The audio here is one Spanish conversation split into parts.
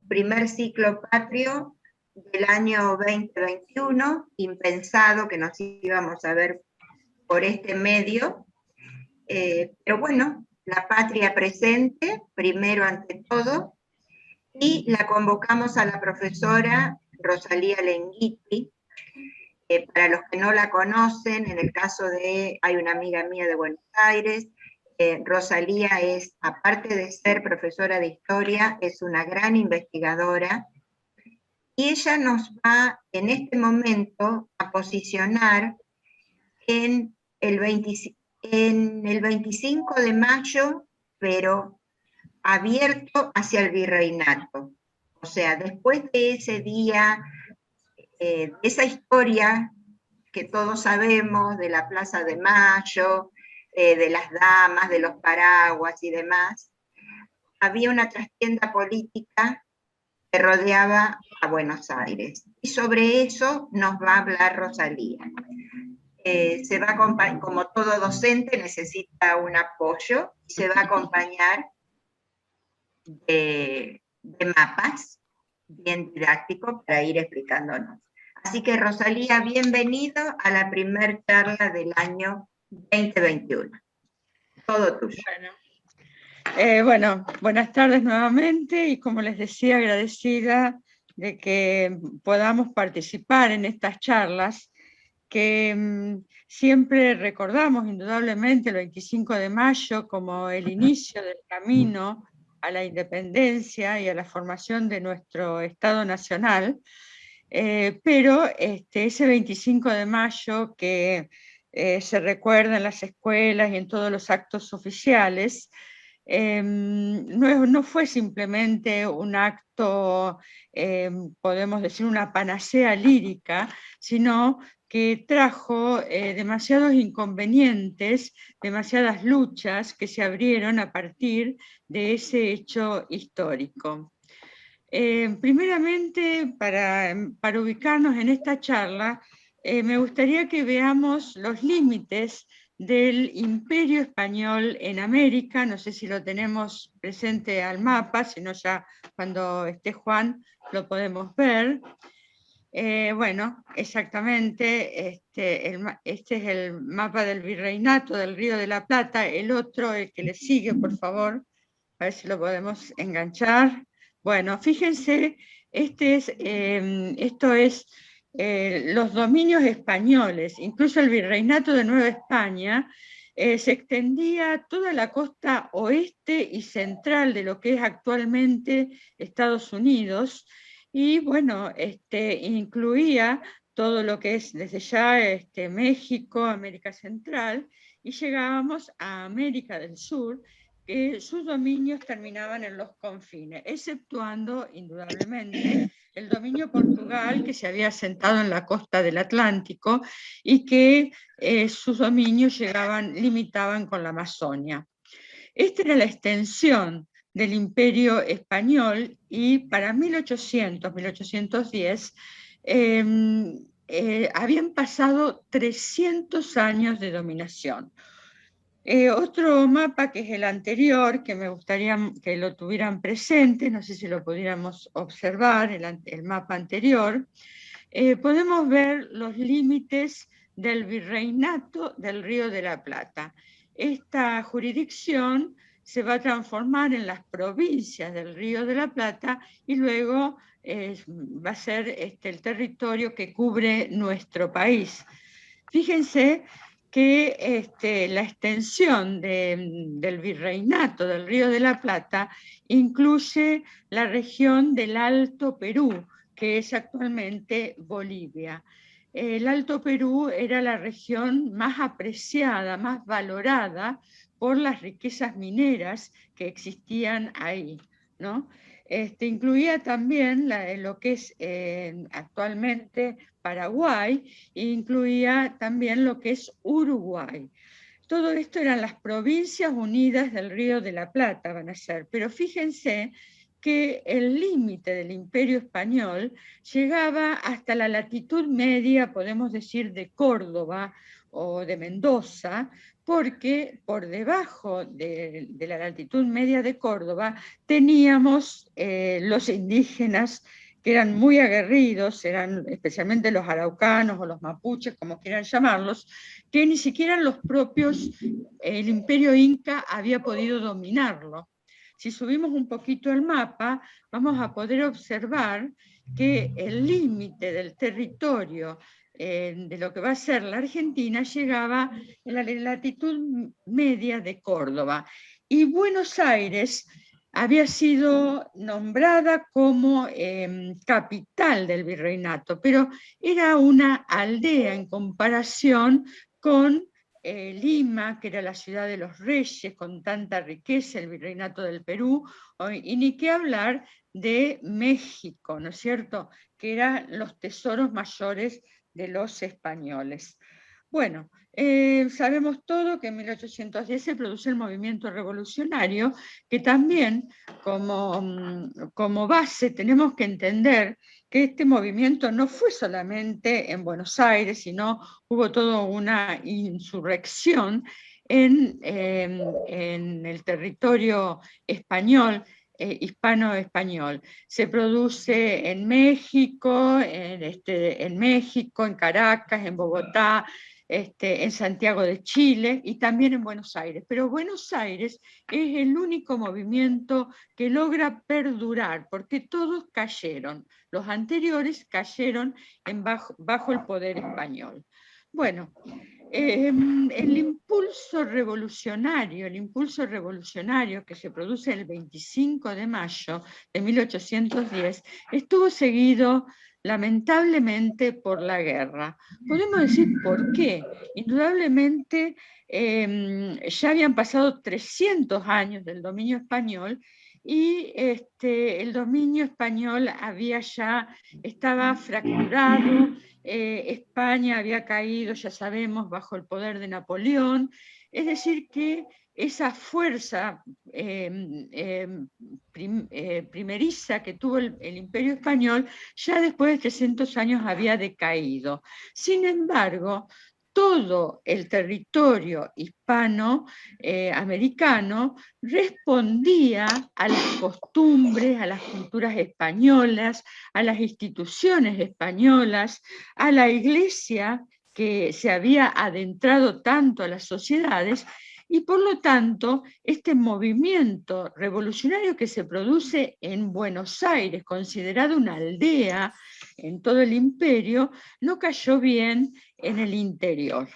primer ciclo patrio del año 2021, impensado que nos íbamos a ver por este medio, pero bueno, la patria presente, primero ante todo, y la convocamos a la profesora Rosalía Lenguiti. Para los que no la conocen, en el caso de, hay una amiga mía de Buenos Aires, Rosalía es, aparte de ser profesora de historia, es una gran investigadora, y ella nos va en este momento a posicionar en el 25 de mayo, pero abierto hacia el virreinato. O sea, después de ese día, esa historia que todos sabemos de la Plaza de Mayo, de las damas, de los paraguas y demás, había una trastienda política que rodeaba a Buenos Aires. Y sobre eso nos va a hablar Rosalía. Se va a como todo docente necesita un apoyo, y se va a acompañar de mapas bien didácticos para ir explicándonos. Así que Rosalía, bienvenido a la primer charla del año 2021. Todo tuyo. Bueno, buenas tardes nuevamente, y como les decía, agradecida de que podamos participar en estas charlas que siempre recordamos indudablemente el 25 de mayo como el inicio del camino a la independencia y a la formación de nuestro Estado Nacional, pero ese 25 de mayo que se recuerda en las escuelas y en todos los actos oficiales, no fue simplemente un acto, podemos decir, una panacea lírica, sino que trajo demasiados inconvenientes, demasiadas luchas que se abrieron a partir de ese hecho histórico. Primeramente, para ubicarnos en esta charla, me gustaría que veamos los límites del Imperio Español en América. No sé si lo tenemos presente al mapa, si no ya cuando esté Juan lo podemos ver. Bueno, exactamente, este es el mapa del Virreinato del Río de la Plata. El otro, el que le sigue, por favor, a ver si lo podemos enganchar. Bueno, fíjense, esto es los dominios españoles, incluso el Virreinato de Nueva España, se extendía toda la costa oeste y central de lo que es actualmente Estados Unidos, y bueno, incluía todo lo que es desde ya México, América Central, y llegábamos a América del Sur, que sus dominios terminaban en los confines, exceptuando indudablemente el dominio Portugal, que se había asentado en la costa del Atlántico y que sus dominios limitaban con la Amazonia. Esta era la extensión del Imperio Español, y para 1800-1810 habían pasado 300 años de dominación. Otro mapa, que es el anterior, que me gustaría que lo tuvieran presente, no sé si lo pudiéramos observar, el mapa anterior, podemos ver los límites del Virreinato del Río de la Plata. Esta jurisdicción se va a transformar en las provincias del Río de la Plata, y luego va a ser el territorio que cubre nuestro país. Fíjense que la extensión del Virreinato del Río de la Plata incluye la región del Alto Perú, que es actualmente Bolivia. El Alto Perú era la región más apreciada, más valorada por las riquezas mineras que existían ahí, ¿no? Incluía también lo que es actualmente Paraguay, e incluía también lo que es Uruguay. Todo esto eran las provincias unidas del Río de la Plata, van a ser, pero fíjense que el límite del Imperio Español llegaba hasta la latitud media, podemos decir, de Córdoba, o de Mendoza, porque por debajo de la latitud media de Córdoba teníamos los indígenas que eran muy aguerridos, eran especialmente los araucanos o los mapuches, como quieran llamarlos, que ni siquiera los propios, el imperio inca había podido dominarlo. Si subimos un poquito el mapa, vamos a poder observar que el límite del territorio de lo que va a ser la Argentina llegaba en la latitud media de Córdoba. Y Buenos Aires había sido nombrada como capital del virreinato, pero era una aldea en comparación con Lima, que era la ciudad de los reyes, con tanta riqueza, el virreinato del Perú, y ni qué hablar de México, ¿no es cierto?, que eran los tesoros mayores de los españoles. Bueno, sabemos todo que en 1810 se produce el movimiento revolucionario, que también como base tenemos que entender que este movimiento no fue solamente en Buenos Aires, sino hubo toda una insurrección en el territorio español, hispano-español. Se produce en México, en Caracas, en Bogotá, en Santiago de Chile y también en Buenos Aires. Pero Buenos Aires es el único movimiento que logra perdurar, porque todos cayeron. Los anteriores cayeron bajo el poder español. Bueno, el impulso revolucionario que se produce el 25 de mayo de 1810 estuvo seguido lamentablemente por la guerra. Podemos decir por qué. Indudablemente ya habían pasado 300 años del dominio español y el dominio español estaba fracturado. España había caído, ya sabemos, bajo el poder de Napoleón, es decir que esa fuerza primeriza que tuvo el Imperio Español ya después de 300 años había decaído. Sin embargo, todo el territorio hispano-americano respondía a las costumbres, a las culturas españolas, a las instituciones españolas, a la Iglesia que se había adentrado tanto a las sociedades, y por lo tanto este movimiento revolucionario que se produce en Buenos Aires, considerado una aldea en todo el imperio, no cayó bien en el interior.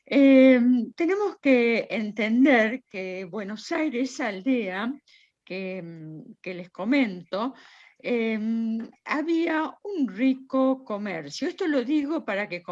Tenemos que entender que Buenos Aires, esa aldea que les comento, había un rico comercio. Esto lo digo para que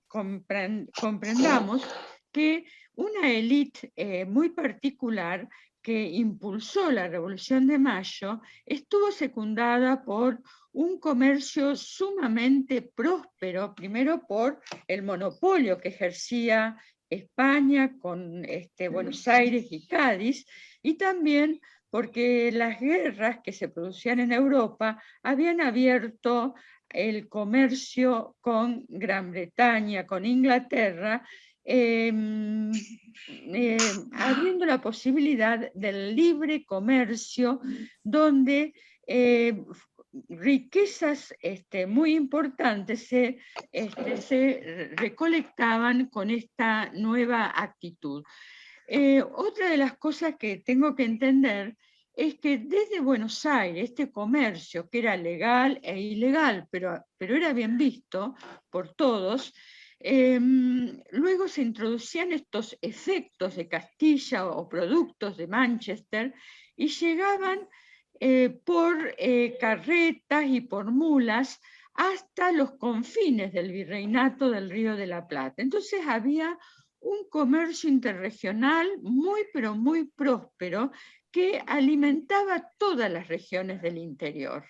comprendamos que una élite muy particular que impulsó la Revolución de Mayo estuvo secundada por un comercio sumamente próspero, primero por el monopolio que ejercía España con Buenos Aires y Cádiz, y también porque las guerras que se producían en Europa habían abierto el comercio con Gran Bretaña, con Inglaterra, abriendo la posibilidad del libre comercio, donde riquezas muy importantes se recolectaban con esta nueva actitud. Otra de las cosas que tengo que entender es que desde Buenos Aires este comercio, que era legal e ilegal, pero era bien visto por todos, luego se introducían estos efectos de Castilla o productos de Manchester y llegaban por carretas y por mulas hasta los confines del virreinato del Río de la Plata. Entonces había un comercio interregional muy, pero muy próspero que alimentaba todas las regiones del interior.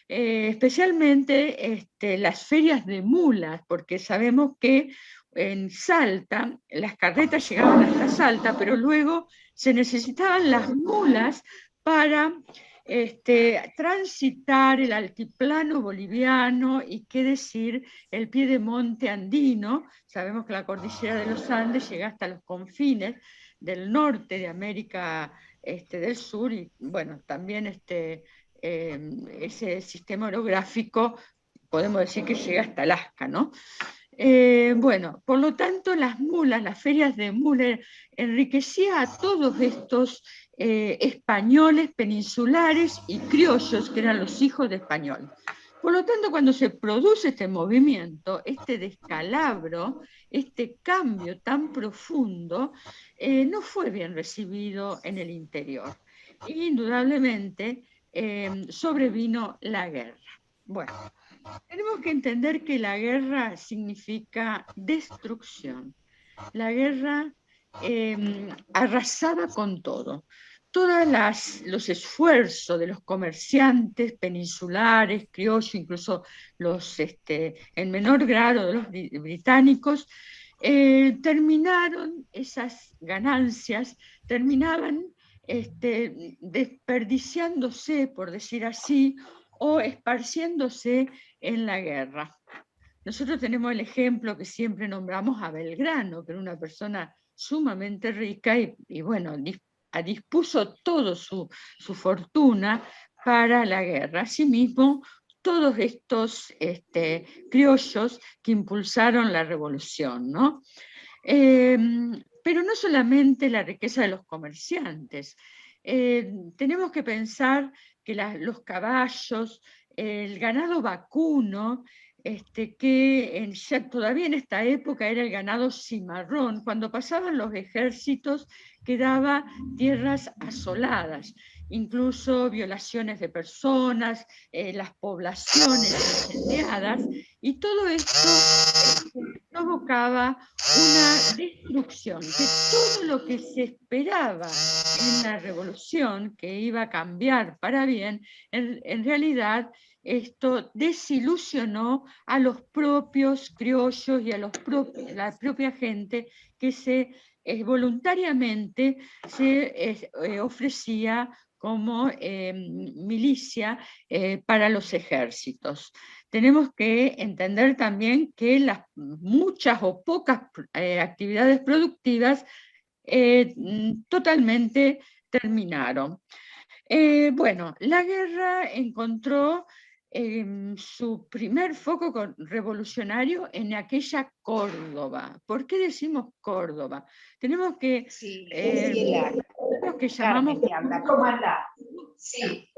Especialmente las ferias de mulas, porque sabemos que en Salta las carretas llegaban hasta Salta, pero luego se necesitaban las mulas para transitar el altiplano boliviano y qué decir el piedemonte andino. Sabemos que la cordillera de los Andes llega hasta los confines del norte de América del Sur y bueno, también ese sistema orográfico podemos decir que llega hasta Alaska, ¿no? Bueno, por lo tanto, las mulas, las ferias de mulas, enriquecía a todos estos españoles peninsulares y criollos, que eran los hijos de españoles. Por lo tanto, cuando se produce este movimiento, este descalabro, este cambio tan profundo, no fue bien recibido en el interior. E indudablemente sobrevino la guerra. Bueno, tenemos que entender que la guerra significa destrucción. La guerra arrasaba con todo. Todos los esfuerzos de los comerciantes peninsulares, criollos, incluso los, en menor grado de los británicos, terminaron esas ganancias, terminaban desperdiciándose, por decir así, o esparciéndose en la guerra. Nosotros tenemos el ejemplo que siempre nombramos a Belgrano, que era una persona sumamente rica y bueno, dispuso toda su fortuna para la guerra. Asimismo, todos estos criollos que impulsaron la revolución, ¿no? Pero no solamente la riqueza de los comerciantes. Tenemos que pensar que los caballos, el ganado vacuno, que todavía en esta época era el ganado cimarrón, cuando pasaban los ejércitos quedaba tierras asoladas, incluso violaciones de personas, las poblaciones incendiadas, y todo esto provocaba una destrucción, que todo lo que se esperaba en la revolución, que iba a cambiar para bien, en realidad esto desilusionó a los propios criollos y a la propia gente que voluntariamente se ofrecía como milicia para los ejércitos. Tenemos que entender también que las muchas o pocas actividades productivas totalmente terminaron. Bueno, la guerra encontró su primer foco revolucionario en aquella Córdoba. ¿Por qué decimos Córdoba? Tenemos que, sí, lo que llamamos... Sí.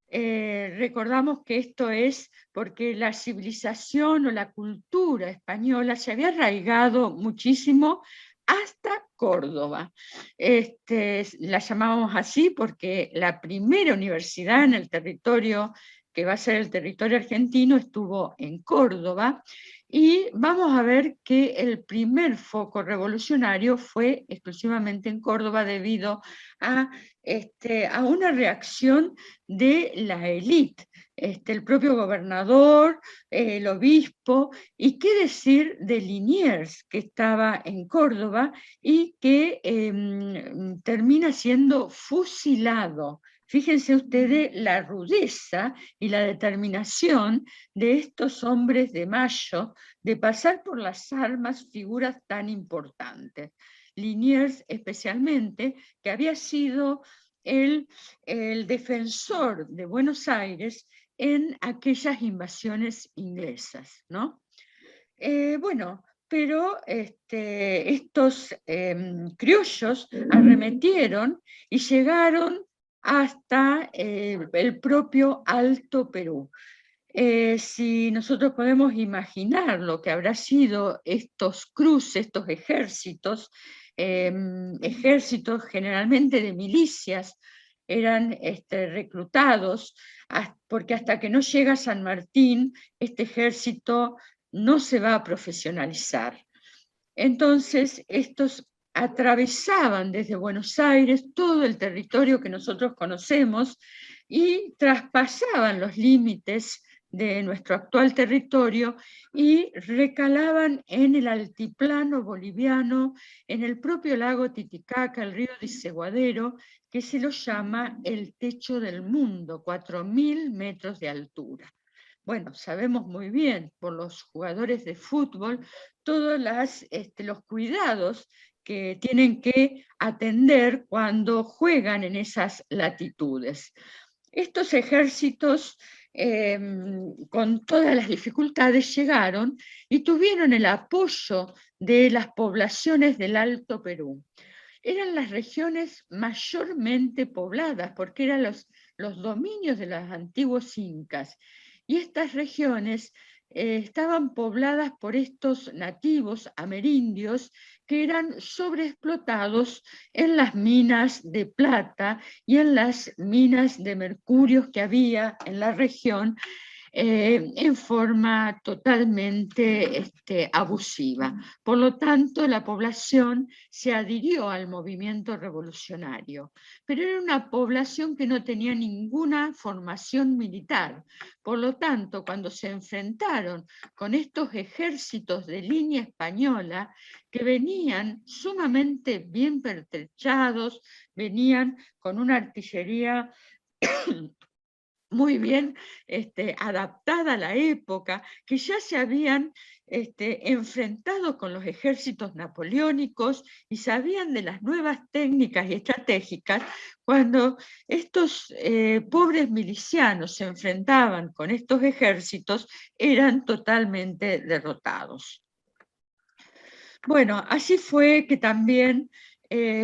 Recordamos que esto es porque la civilización o la cultura española se había arraigado muchísimo hasta Córdoba. La llamábamos así porque la primera universidad en el territorio, que va a ser el territorio argentino, estuvo en Córdoba, y vamos a ver que el primer foco revolucionario fue exclusivamente en Córdoba debido a una reacción de la élite, el propio gobernador, el obispo, y qué decir de Liniers, que estaba en Córdoba y que termina siendo fusilado. Fíjense ustedes la rudeza y la determinación de estos hombres de Mayo de pasar por las armas figuras tan importantes. Liniers especialmente, que había sido el defensor de Buenos Aires en aquellas invasiones inglesas, ¿no? Bueno, pero estos criollos arremetieron y llegaron hasta el propio Alto Perú. Si nosotros podemos imaginar lo que habrá sido estos cruces, estos ejércitos, ejércitos generalmente de milicias, eran reclutados, porque hasta que no llega San Martín, este ejército no se va a profesionalizar. Entonces, estos atravesaban desde Buenos Aires todo el territorio que nosotros conocemos y traspasaban los límites de nuestro actual territorio y recalaban en el altiplano boliviano, en el propio lago Titicaca, el río Diceguadero, que se lo llama el techo del mundo, 4.000 metros de altura. Bueno, sabemos muy bien por los jugadores de fútbol todos los cuidados que tienen que atender cuando juegan en esas latitudes. Estos ejércitos, con todas las dificultades, llegaron y tuvieron el apoyo de las poblaciones del Alto Perú. Eran las regiones mayormente pobladas, porque eran los dominios de los antiguos incas. Y estas regiones estaban pobladas por estos nativos amerindios que eran sobreexplotados en las minas de plata y en las minas de mercurio que había en la región, en forma totalmente abusiva. Por lo tanto, la población se adhirió al movimiento revolucionario, pero era una población que no tenía ninguna formación militar. Por lo tanto, cuando se enfrentaron con estos ejércitos de línea española, que venían sumamente bien pertrechados, venían con una artillería muy bien adaptada a la época, que ya se habían enfrentado con los ejércitos napoleónicos y sabían de las nuevas técnicas y estratégicas. Cuando estos pobres milicianos se enfrentaban con estos ejércitos, eran totalmente derrotados. Bueno, así fue que también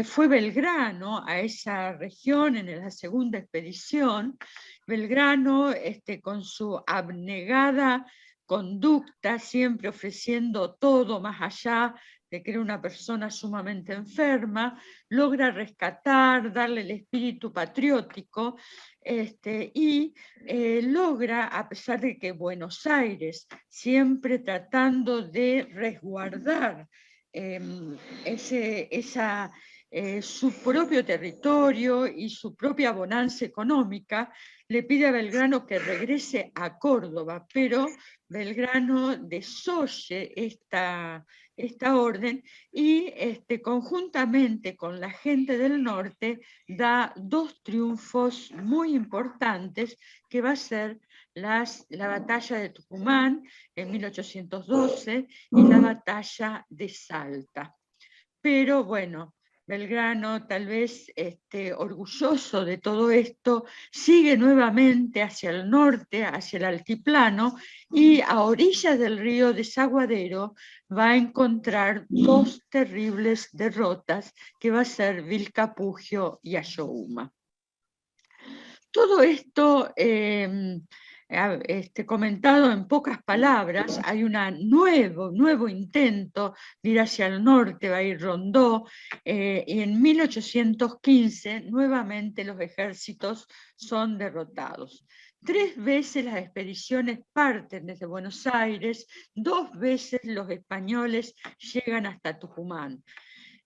fue Belgrano a esa región en la segunda expedición. Belgrano, con su abnegada conducta, siempre ofreciendo todo más allá de que era una persona sumamente enferma, logra rescatar, darle el espíritu patriótico, y logra, a pesar de que Buenos Aires, siempre tratando de resguardar su propio territorio y su propia bonanza económica, le pide a Belgrano que regrese a Córdoba, pero Belgrano desoye esta orden y conjuntamente con la gente del norte da dos triunfos muy importantes, que va a ser la batalla de Tucumán en 1812 y la batalla de Salta. Pero bueno, Belgrano, tal vez orgulloso de todo esto, sigue nuevamente hacia el norte, hacia el altiplano, y a orillas del río Desaguadero va a encontrar dos terribles derrotas, que va a ser Vilcapugio y Ayohuma. Todo esto comentado en pocas palabras. Hay un nuevo intento de ir hacia el norte, va a ir Rondó, y en 1815 nuevamente los ejércitos son derrotados. 3 veces las expediciones parten desde Buenos Aires, 2 veces los españoles llegan hasta Tucumán.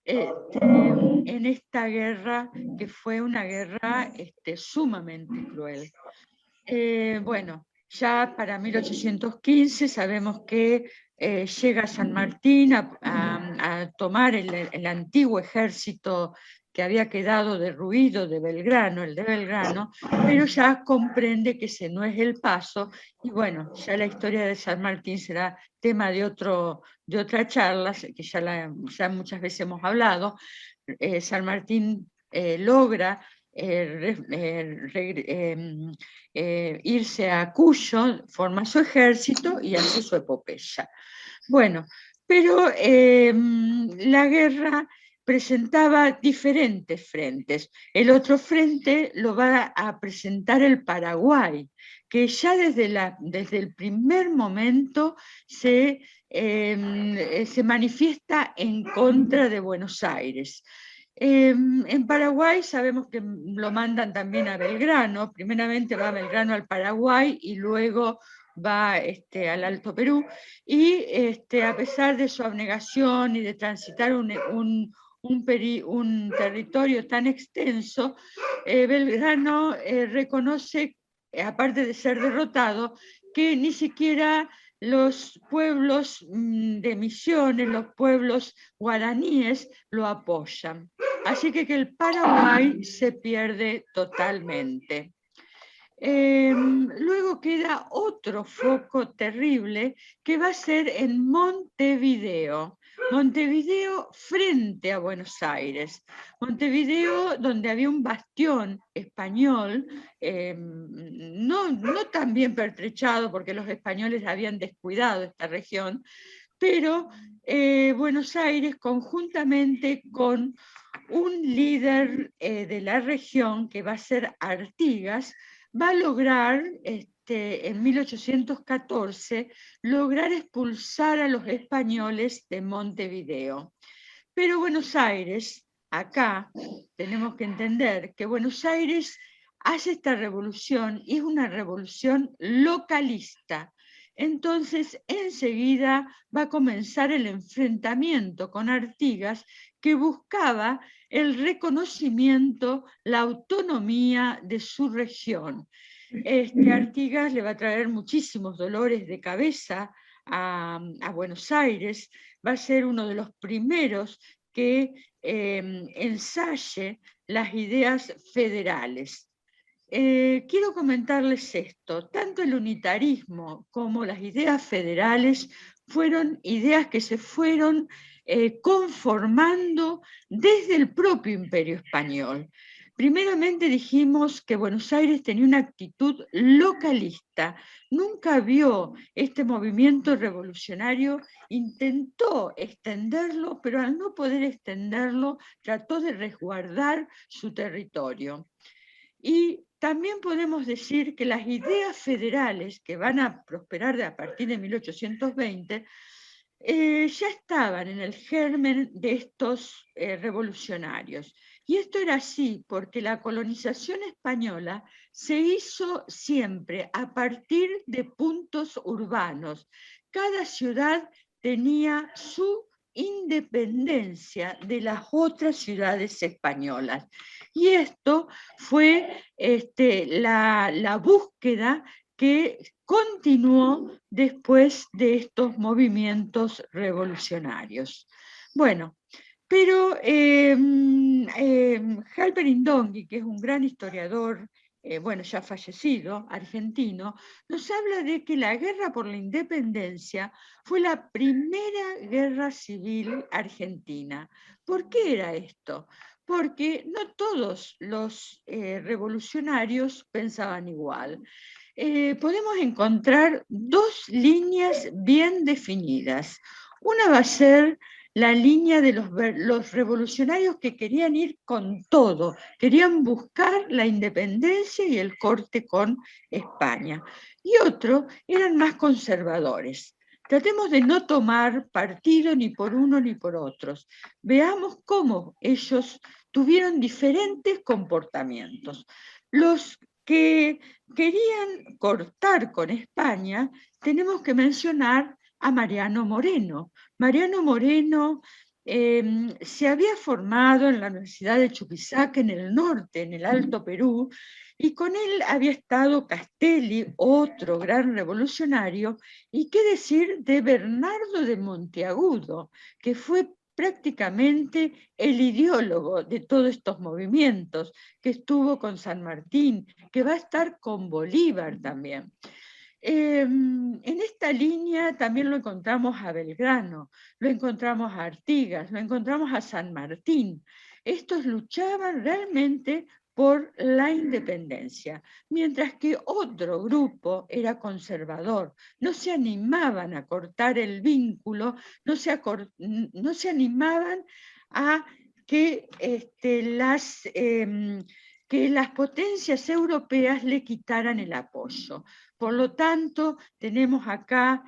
En esta guerra, que fue una guerra sumamente cruel. Bueno, ya para 1815 sabemos que llega San Martín a tomar el antiguo ejército que había quedado derruido de Belgrano, el de Belgrano, pero ya comprende que ese no es el paso, y bueno, ya la historia de San Martín será tema de otra charla, que ya muchas veces hemos hablado. San Martín logra irse a Cuyo, forma su ejército y hace su epopeya. Bueno, pero la guerra presentaba diferentes frentes. El otro frente lo va a presentar el Paraguay, que ya desde el primer momento se manifiesta en contra de Buenos Aires. En Paraguay sabemos que lo mandan también a Belgrano. Primeramente va Belgrano al Paraguay y luego va al Alto Perú, y a pesar de su abnegación y de transitar un territorio tan extenso, Belgrano reconoce, aparte de ser derrotado, que ni siquiera los pueblos de Misiones, los pueblos guaraníes lo apoyan. Así que el Paraguay se pierde totalmente. Luego queda otro foco terrible que va a ser en Montevideo. Montevideo frente a Buenos Aires. Montevideo donde había un bastión español, no tan bien pertrechado porque los españoles habían descuidado esta región, pero Buenos Aires conjuntamente con un líder de la región que va a ser Artigas, va a lograr, en 1814, lograr expulsar a los españoles de Montevideo. Pero Buenos Aires, acá tenemos que entender que Buenos Aires hace esta revolución y es una revolución localista. Entonces, enseguida va a comenzar el enfrentamiento con Artigas, que buscaba el reconocimiento, la autonomía de su región. Artigas le va a traer muchísimos dolores de cabeza a Buenos Aires, va a ser uno de los primeros que ensaye las ideas federales. Quiero comentarles esto, tanto el unitarismo como las ideas federales fueron ideas que se fueron conformando desde el propio Imperio Español. Primeramente dijimos que Buenos Aires tenía una actitud localista, nunca vio este movimiento revolucionario, intentó extenderlo, pero al no poder extenderlo trató de resguardar su territorio. Y también podemos decir que las ideas federales que van a prosperar a partir de 1820 ya estaban en el germen de estos revolucionarios. Y esto era así porque la colonización española se hizo siempre a partir de puntos urbanos. Cada ciudad tenía su independencia de las otras ciudades españolas. Y esto fue la búsqueda que continuó después de estos movimientos revolucionarios. Bueno, pero Halperin Dongui, que es un gran historiador, bueno, ya fallecido, argentino, nos habla de que la guerra por la independencia fue la primera guerra civil argentina. ¿Por qué era esto? Porque no todos los revolucionarios pensaban igual. Podemos encontrar dos líneas bien definidas. Una va a ser la línea de los revolucionarios que querían ir con todo, querían buscar la independencia y el corte con España. Y otro eran más conservadores. Tratemos de no tomar partido ni por uno ni por otros. Veamos cómo ellos tuvieron diferentes comportamientos. Los que querían cortar con España, tenemos que mencionar a Mariano Moreno. Mariano Moreno se había formado en la Universidad de Chuquisaca en el norte, en el Alto Perú, y con él había estado Castelli, otro gran revolucionario, y qué decir de Bernardo de Monteagudo, que fue prácticamente el ideólogo de todos estos movimientos, que estuvo con San Martín, que va a estar con Bolívar también. En esta línea también lo encontramos a Belgrano, lo encontramos a Artigas, lo encontramos a San Martín. Estos luchaban realmente por la independencia, mientras que otro grupo era conservador, no se animaban a cortar el vínculo, no se animaban a que las potencias europeas le quitaran el apoyo. Por lo tanto, tenemos acá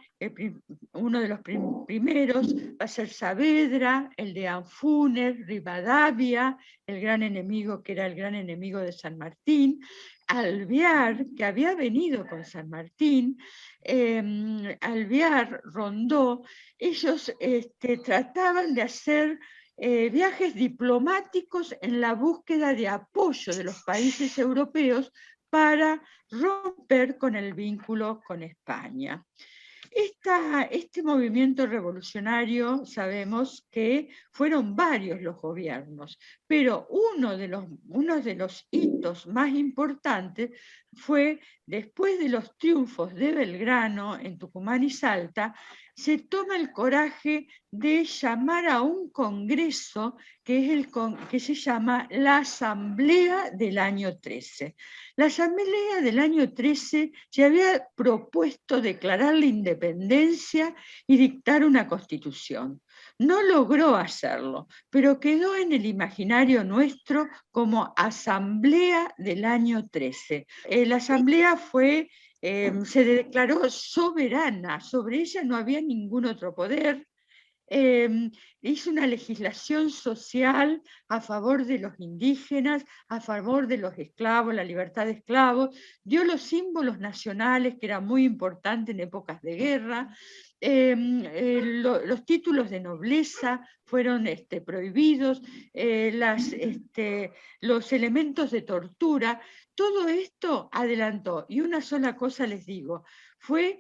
uno de los primeros, va a ser Saavedra, el de Anfunes, Rivadavia, el gran enemigo que era el gran enemigo de San Martín, Alvear, que había venido con San Martín, Alvear, Rondó, ellos trataban de hacer viajes diplomáticos en la búsqueda de apoyo de los países europeos para romper con el vínculo con España. Este movimiento revolucionario, sabemos que fueron varios los gobiernos, pero uno de los hitos más importantes fue, después de los triunfos de Belgrano en Tucumán y Salta, se toma el coraje de llamar a un congreso que se llama la Asamblea del año 13. La Asamblea del año 13 se había propuesto declarar la independencia y dictar una constitución. No logró hacerlo, pero quedó en el imaginario nuestro como Asamblea del año 13. La Asamblea se declaró soberana, sobre ella no había ningún otro poder. Hizo una legislación social a favor de los indígenas, a favor de los esclavos, la libertad de esclavos, dio los símbolos nacionales, que era muy importante en épocas de guerra. Los títulos de nobleza fueron prohibidos, los elementos de tortura, todo esto adelantó. Y una sola cosa les digo, fue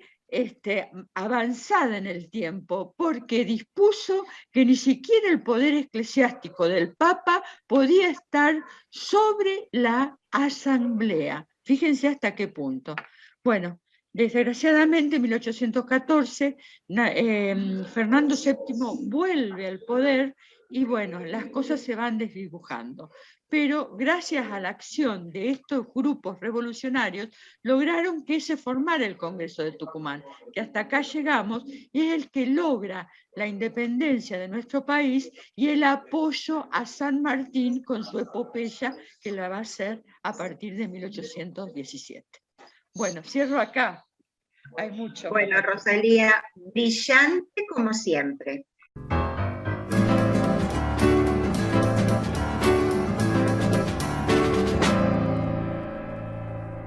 avanzada en el tiempo, porque dispuso que ni siquiera el poder eclesiástico del Papa podía estar sobre la asamblea. Fíjense hasta qué punto. Bueno, desgraciadamente en 1814 Fernando VII vuelve al poder y bueno, las cosas se van desdibujando. Pero gracias a la acción de estos grupos revolucionarios, lograron que se formara el Congreso de Tucumán, que hasta acá llegamos, y es el que logra la independencia de nuestro país y el apoyo a San Martín con su epopeya, que la va a hacer a partir de 1817. Bueno, cierro acá. Hay mucho. Bueno, Rosalía, brillante como siempre.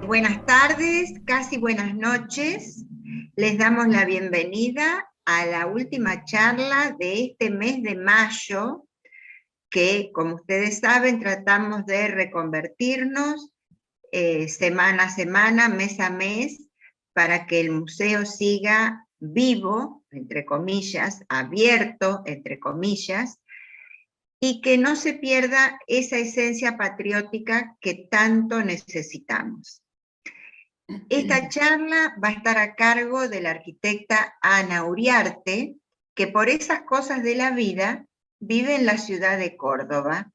Buenas tardes, casi buenas noches. Les damos la bienvenida a la última charla de este mes de mayo, que, como ustedes saben, tratamos de reconvertirnos semana a semana, mes a mes, para que el museo siga vivo, entre comillas, abierto, entre comillas, y que no se pierda esa esencia patriótica que tanto necesitamos. Esta charla va a estar a cargo de la arquitecta Ana Uriarte, que por esas cosas de la vida vive en la ciudad de Córdoba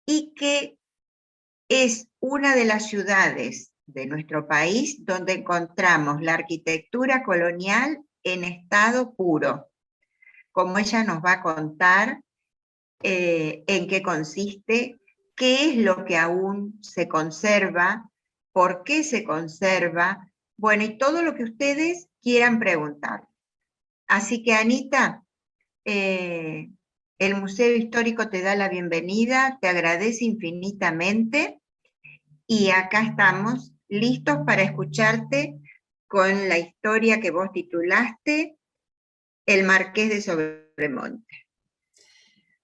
y que es una de las ciudades de nuestro país donde encontramos la arquitectura colonial en estado puro. Como ella nos va a contar en qué consiste, qué es lo que aún se conserva, por qué se conserva, bueno, y todo lo que ustedes quieran preguntar. Así que, Anita, el Museo Histórico te da la bienvenida, te agradece infinitamente, y acá estamos listos para escucharte con la historia que vos titulaste, El Marqués de Sobremonte.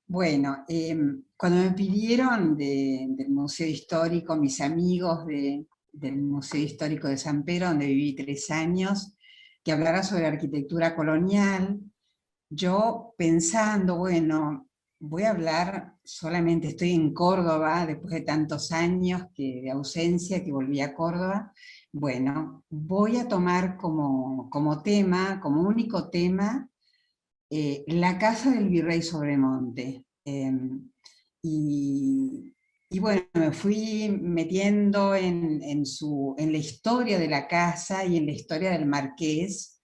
Bueno, cuando me pidieron del Museo Histórico, mis amigos del Museo Histórico de San Pedro, donde viví 3 años, que hablara sobre arquitectura colonial, yo pensando, bueno, voy a hablar solamente, estoy en Córdoba, después de tantos años de ausencia, que volví a Córdoba, bueno, voy a tomar como tema, como único tema, la casa del virrey Sobremonte. Y bueno, me fui metiendo en la historia de la casa y en la historia del marqués,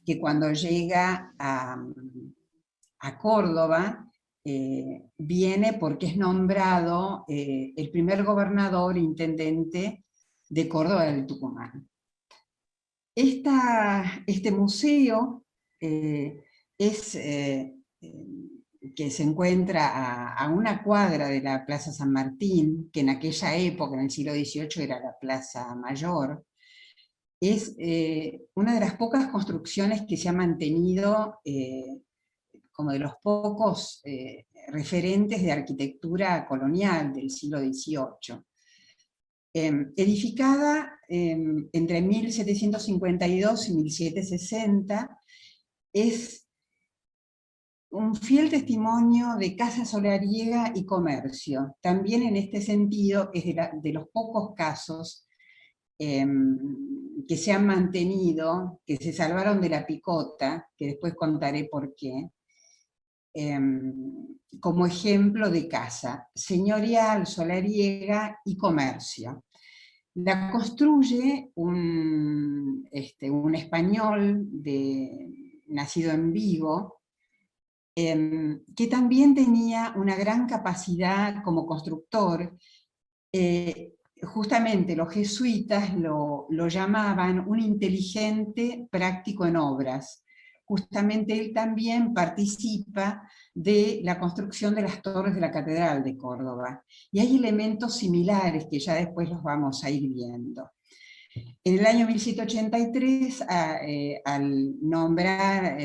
que cuando llega a Córdoba, viene porque es nombrado el primer gobernador intendente de Córdoba del Tucumán. Este museo que se encuentra a una cuadra de la Plaza San Martín, que en aquella época, en el siglo XVIII, era la Plaza Mayor. Es una de las pocas construcciones que se ha mantenido como de los pocos referentes de arquitectura colonial del siglo XVIII. edificada entre 1752 y 1760, es un fiel testimonio de casa solariega y comercio. También en este sentido es de los pocos casos que se han mantenido, que se salvaron de la picota, que después contaré por qué, como ejemplo de casa señorial, solariega y comercio. La construye un español nacido en Vigo, que también tenía una gran capacidad como constructor. Justamente los jesuitas lo llamaban un inteligente práctico en obras. Justamente él también participa de la construcción de las torres de la Catedral de Córdoba. Y hay elementos similares que ya después los vamos a ir viendo. En el año 1783, al nombrar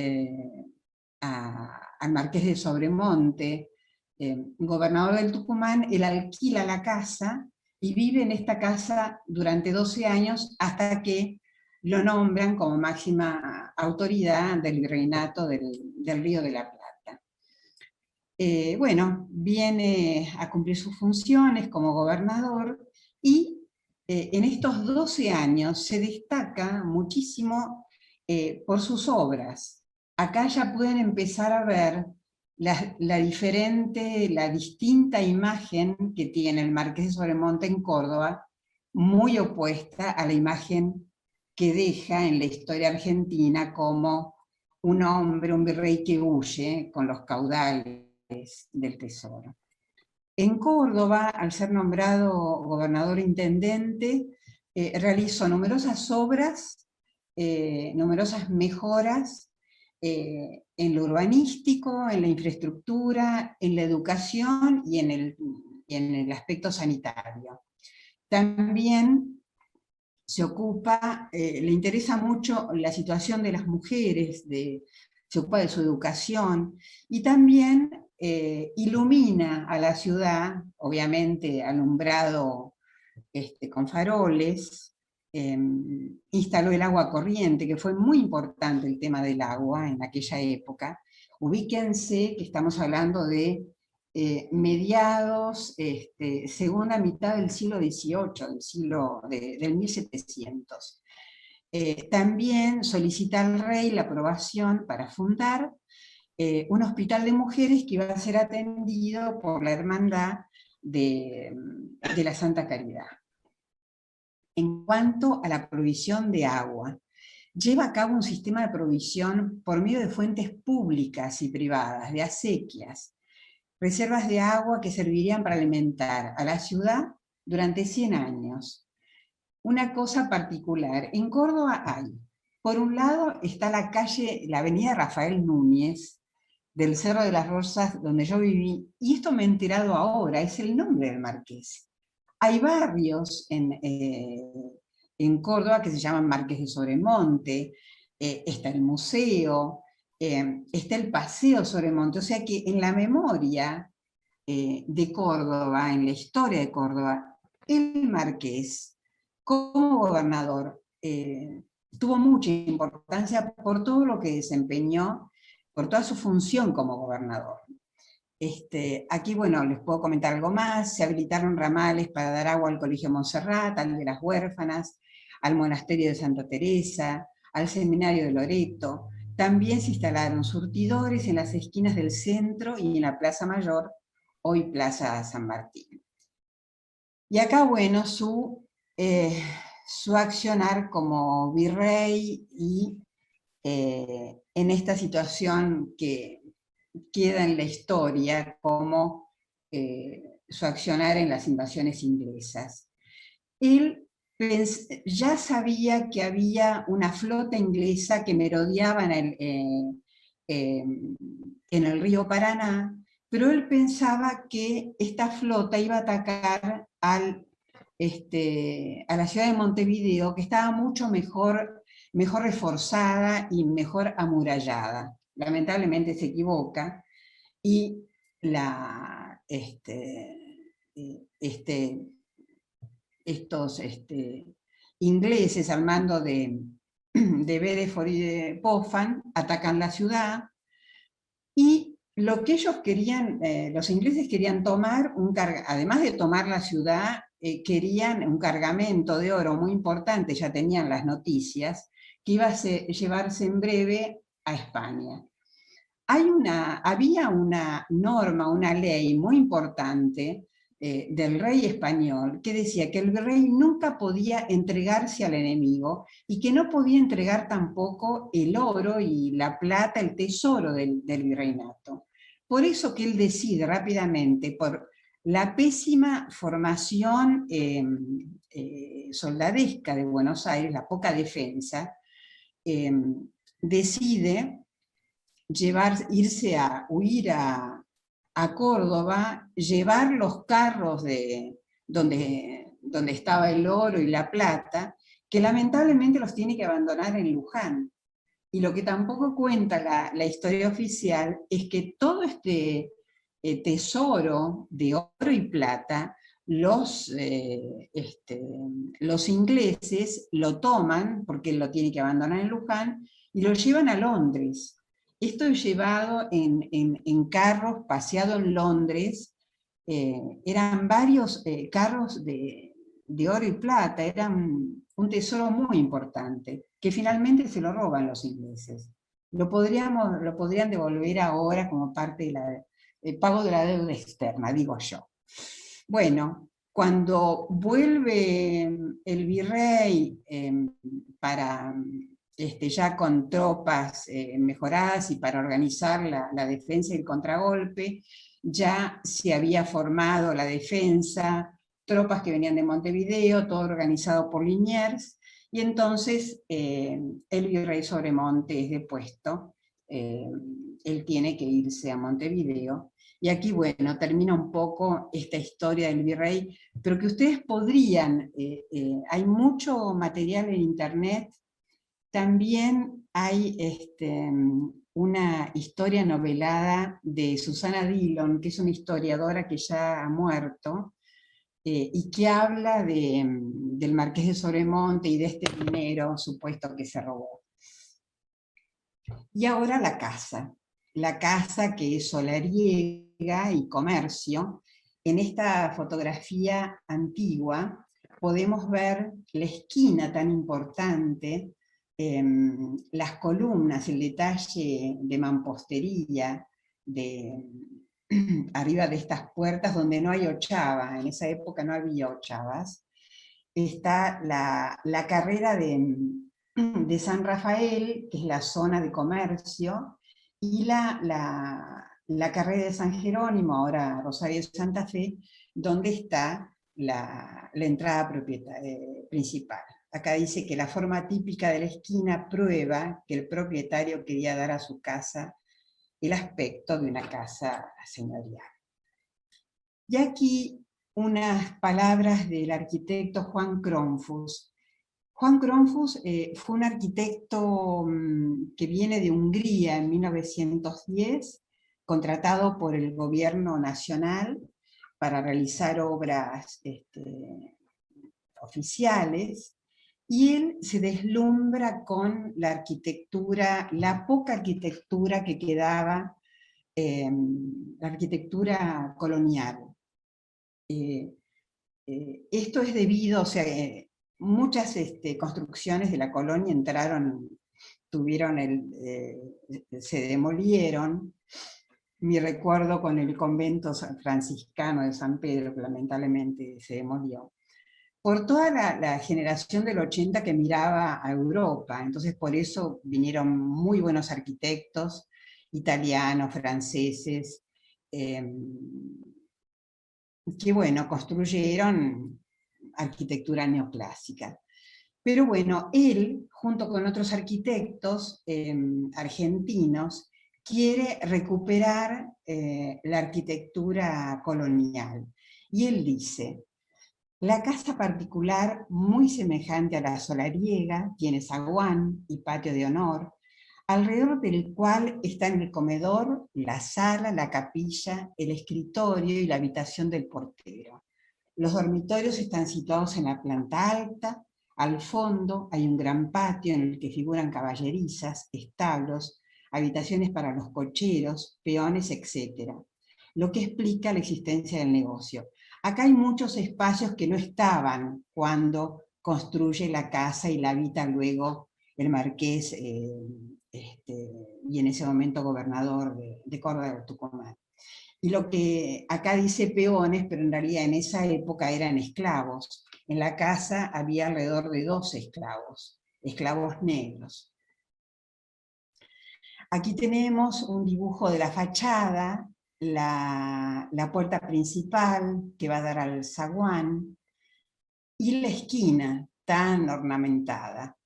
al marqués de Sobremonte gobernador del Tucumán, él alquila la casa y vive en esta casa durante 12 años hasta que lo nombran como máxima autoridad del virreinato del Río de la Plata. Bueno, viene a cumplir sus funciones como gobernador y en estos 12 años se destaca muchísimo por sus obras. Acá ya pueden empezar a ver la distinta imagen que tiene el Marqués de Sobremonte en Córdoba, muy opuesta a la imagen que deja en la historia argentina como un hombre, un virrey que huye con los caudales del tesoro. En Córdoba, al ser nombrado gobernador intendente, realizó numerosas obras, numerosas mejoras en lo urbanístico, en la infraestructura, en la educación y en el aspecto sanitario. También se ocupa, le interesa mucho la situación de las mujeres, se ocupa de su educación, y también ilumina a la ciudad, obviamente alumbrado con faroles, instaló el agua corriente, que fue muy importante el tema del agua en aquella época. Ubíquense que estamos hablando de mediados, segunda mitad del siglo XVIII, del 1700. También solicita al rey la aprobación para fundar un hospital de mujeres que iba a ser atendido por la Hermandad de la Santa Caridad. En cuanto a la provisión de agua, lleva a cabo un sistema de provisión por medio de fuentes públicas y privadas, de acequias, reservas de agua que servirían para alimentar a la ciudad durante 100 años. Una cosa particular, en Córdoba hay, por un lado está la avenida Rafael Núñez, del Cerro de las Rosas, donde yo viví, y esto me he enterado ahora, es el nombre del marqués. Hay barrios en Córdoba que se llaman Marqués de Sobremonte, está el museo, está el Paseo Sobremonte, o sea que en la memoria de Córdoba, en la historia de Córdoba, el marqués, como gobernador, tuvo mucha importancia por todo lo que desempeñó, por toda su función como gobernador. Aquí, bueno, les puedo comentar algo más. Se habilitaron ramales para dar agua al Colegio Montserrat, al de las Huérfanas, al Monasterio de Santa Teresa, al Seminario de Loreto. También se instalaron surtidores en las esquinas del centro y en la Plaza Mayor, hoy Plaza San Martín. Y acá, bueno, su accionar como virrey y en esta situación que queda en la historia como su accionar en las invasiones inglesas. Él ya sabía que había una flota inglesa que merodeaba en el río Paraná, pero él pensaba que esta flota iba a atacar a la ciudad de Montevideo, que estaba mucho mejor reforzada y mejor amurallada. Lamentablemente se equivoca, y estos ingleses al mando de Bedford y de Popham atacan la ciudad, y lo que ellos querían, los ingleses querían tomar, además de tomar la ciudad, querían un cargamento de oro muy importante, ya tenían las noticias, que iba a llevarse en breve a España. Había una norma, una ley muy importante del rey español que decía que el rey nunca podía entregarse al enemigo y que no podía entregar tampoco el oro y la plata, el tesoro del virreinato. Por eso que él decide rápidamente, por la pésima formación soldadesca de Buenos Aires, la poca defensa, decide huir a Córdoba, llevar los carros donde estaba el oro y la plata, que lamentablemente los tiene que abandonar en Luján. Y lo que tampoco cuenta la historia oficial es que todo este tesoro de oro y plata, los ingleses lo toman, porque él lo tiene que abandonar en Luján, y lo llevan a Londres. Esto es llevado en carros, paseado en Londres. Eran varios carros de oro y plata, eran un tesoro muy importante, que finalmente se lo roban los ingleses. Lo podrían devolver ahora como parte del pago de la deuda externa, digo yo. Bueno, cuando vuelve el virrey ya con tropas mejoradas y para organizar la defensa y el contragolpe, ya se había formado la defensa, tropas que venían de Montevideo, todo organizado por Liniers, y entonces el virrey Sobremonte es depuesto, él tiene que irse a Montevideo, y aquí, bueno, termina un poco esta historia del virrey, pero que ustedes podrían, hay mucho material en internet, también hay una historia novelada de Susana Dillon, que es una historiadora que ya ha muerto, y que habla del Marqués de Sobremonte y de este dinero supuesto que se robó. Y ahora la casa que es solariega y comercio. En esta fotografía antigua podemos ver la esquina tan importante, las columnas, el detalle de mampostería, arriba de estas puertas donde no hay ochava, en esa época no había ochavas. Está la carrera de San Rafael, que es la zona de comercio, y la carrera de San Jerónimo, ahora Rosario de Santa Fe, donde está la entrada principal. Acá dice que la forma típica de la esquina prueba que el propietario quería dar a su casa el aspecto de una casa señorial. Y aquí unas palabras del arquitecto Juan Cronfus. Juan Cronfus fue un arquitecto que viene de Hungría en 1910, contratado por el gobierno nacional para realizar obras oficiales, y él se deslumbra con la arquitectura, la poca arquitectura que quedaba, la arquitectura colonial. Esto es debido, o sea, muchas construcciones de la colonia se demolieron. Mi recuerdo con el convento franciscano de San Pedro, que lamentablemente se demolió, por toda la generación del 80 que miraba a Europa. Entonces por eso vinieron muy buenos arquitectos, italianos, franceses, que bueno, construyeron arquitectura neoclásica. Pero bueno, él, junto con otros arquitectos argentinos, quiere recuperar la arquitectura colonial. Y él dice: la casa particular, muy semejante a la solariega, tiene zaguán y patio de honor, alrededor del cual están el comedor, la sala, la capilla, el escritorio y la habitación del portero. Los dormitorios están situados en la planta alta. Al fondo hay un gran patio en el que figuran caballerizas, establos, habitaciones para los cocheros, peones, etc. Lo que explica la existencia del negocio. Acá hay muchos espacios que no estaban cuando construye la casa y la habita luego el marqués y en ese momento gobernador de Córdoba de Tucumán. Y lo que acá dice peones, pero en realidad en esa época eran esclavos. En la casa había alrededor de 12 esclavos, esclavos negros. Aquí tenemos un dibujo de la fachada, la puerta principal que va a dar al zaguán, y la esquina tan ornamentada.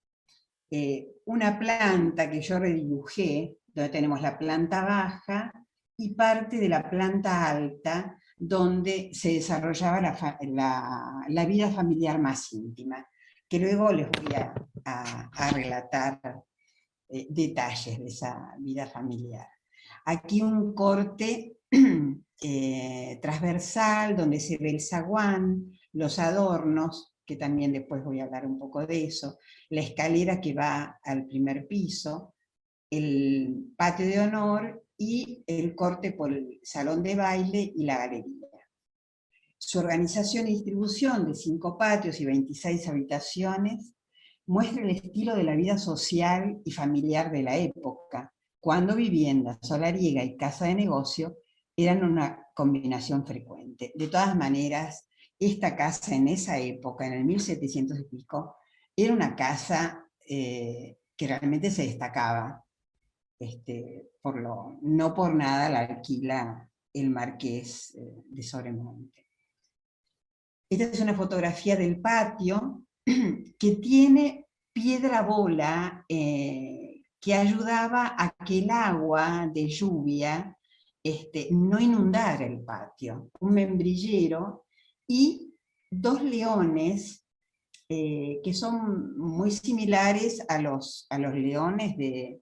Una planta que yo redibujé, donde tenemos la planta baja, y parte de la planta alta, donde se desarrollaba la vida familiar más íntima, que luego les voy a relatar detalles de esa vida familiar. Aquí un corte transversal, donde se ve el zaguán, los adornos, que también después voy a hablar un poco de eso, la escalera que va al primer piso, el patio de honor y el corte por el salón de baile y la galería. Su organización y distribución de 5 patios y 26 habitaciones muestra el estilo de la vida social y familiar de la época, cuando vivienda solariega y casa de negocio eran una combinación frecuente. De todas maneras, esta casa en esa época, en el 1700 y pico, era una casa que realmente se destacaba. No por nada la alquila el marqués de Sobremonte. Esta es una fotografía del patio que tiene piedra bola que ayudaba a que el agua de lluvia no inundara el patio. Un membrillero y 2 leones que son muy similares a los leones de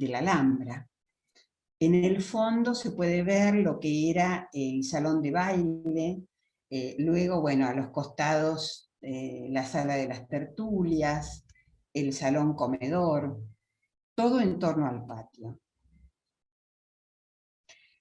la Alhambra. En el fondo se puede ver lo que era el salón de baile, luego, bueno, a los costados la sala de las tertulias, el salón comedor, todo en torno al patio.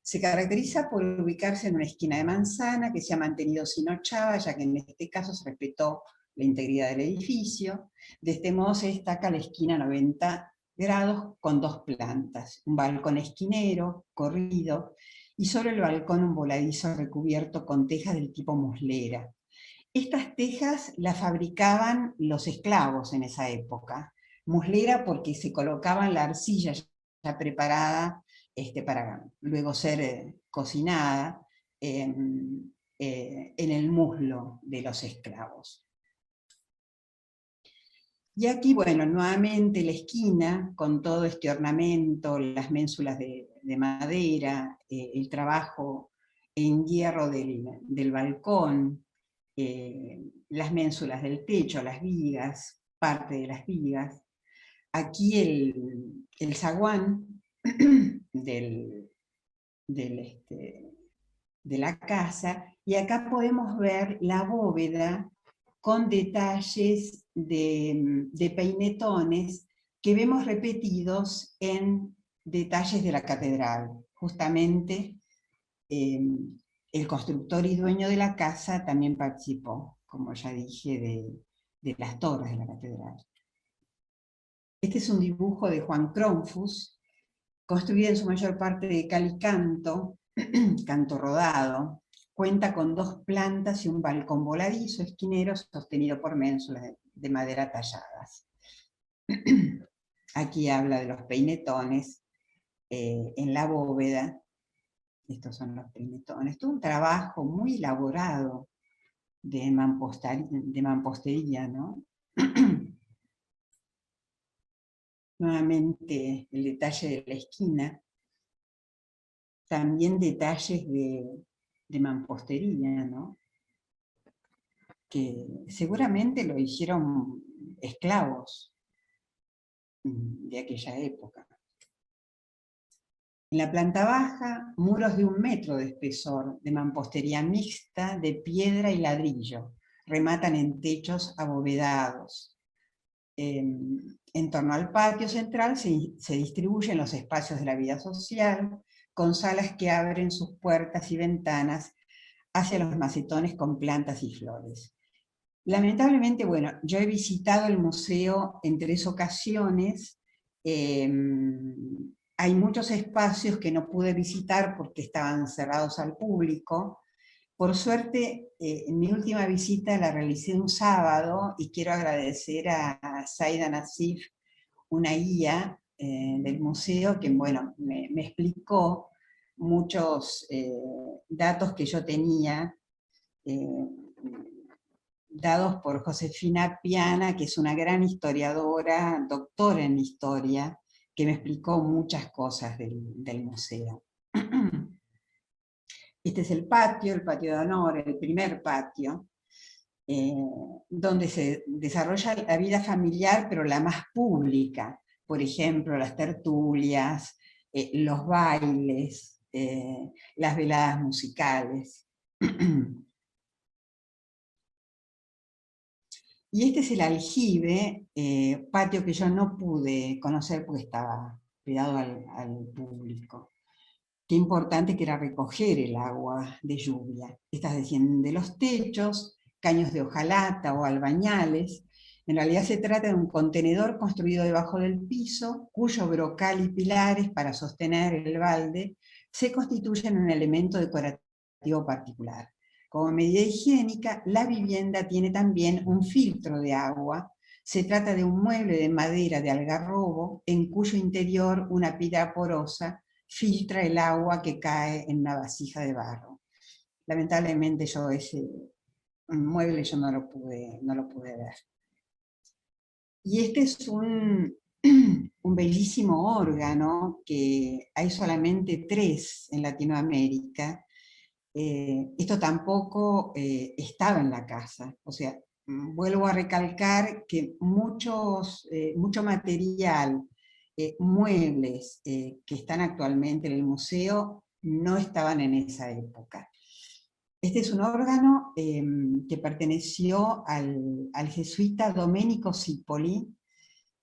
Se caracteriza por ubicarse en una esquina de manzana que se ha mantenido sin ochava, ya que en este caso se respetó la integridad del edificio. De este modo se destaca la esquina 90 grados con 2 plantas, un balcón esquinero, corrido, y sobre el balcón un voladizo recubierto con tejas del tipo muslera. Estas tejas las fabricaban los esclavos en esa época. Muslera porque se colocaban la arcilla ya preparada para luego ser cocinada en el muslo de los esclavos. Y aquí, bueno, nuevamente la esquina, con todo este ornamento, las ménsulas de madera, el trabajo en hierro del balcón, las ménsulas del techo, las vigas, parte de las vigas. Aquí el zaguán de la casa, y acá podemos ver la bóveda con detalles de peinetones que vemos repetidos en detalles de la catedral. Justamente el constructor y dueño de la casa también participó, como ya dije, de las torres de la catedral. Este es un dibujo de Juan Cronfus, construido en su mayor parte de cal y canto, canto rodado. Cuenta con 2 plantas y un balcón voladizo esquinero sostenido por ménsulas de madera talladas. Aquí habla de los peinetones en la bóveda. Estos son los peinetones. Todo un trabajo muy elaborado de mampostería, ¿no? Nuevamente el detalle de la esquina. También detalles de mampostería, ¿no? Que seguramente lo hicieron esclavos de aquella época. En la planta baja, muros de 1 metro de espesor, de mampostería mixta, de piedra y ladrillo, rematan en techos abovedados. En torno al patio central se distribuyen los espacios de la vida social, con salas que abren sus puertas y ventanas hacia los macetones con plantas y flores. Lamentablemente, bueno, yo he visitado el museo en 3 ocasiones. Hay muchos espacios que no pude visitar porque estaban cerrados al público. Por suerte, en mi última visita la realicé un sábado y quiero agradecer a Zaida Nassif, una guía del museo, que bueno, me explicó muchos datos que yo tenía, dados por Josefina Piana, que es una gran historiadora, doctora en historia, que me explicó muchas cosas del museo. Este es el patio de honor, el primer patio, donde se desarrolla la vida familiar, pero la más pública. Por ejemplo, las tertulias, los bailes, las veladas musicales. Y este es el aljibe, patio que yo no pude conocer porque estaba privado al público. Qué importante que era recoger el agua de lluvia. Estas descienden de los techos, caños de hojalata o albañales. En realidad se trata de un contenedor construido debajo del piso, cuyo brocal y pilares para sostener el balde se constituyen un elemento decorativo particular. Como medida higiénica, la vivienda tiene también un filtro de agua. Se trata de un mueble de madera de algarrobo, en cuyo interior una piedra porosa filtra el agua que cae en una vasija de barro. Lamentablemente yo ese mueble yo no lo pude ver. Y este es un bellísimo órgano, que hay solamente 3 en Latinoamérica. Esto tampoco estaba en la casa. O sea, vuelvo a recalcar que mucho material, muebles que están actualmente en el museo, no estaban en esa época. Este es un órgano que perteneció al jesuita Domenico Cipoli.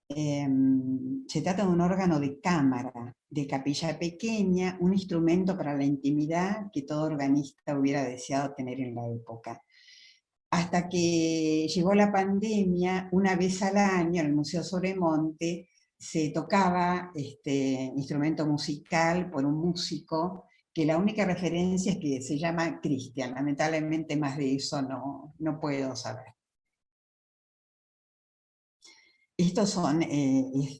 Se trata de un órgano de cámara, de capilla pequeña, un instrumento para la intimidad que todo organista hubiera deseado tener en la época. Hasta que llegó la pandemia, una vez al año en el Museo Sobremonte se tocaba este instrumento musical por un músico que la única referencia es que se llama Cristian. Lamentablemente más de eso no puedo saber. Estos son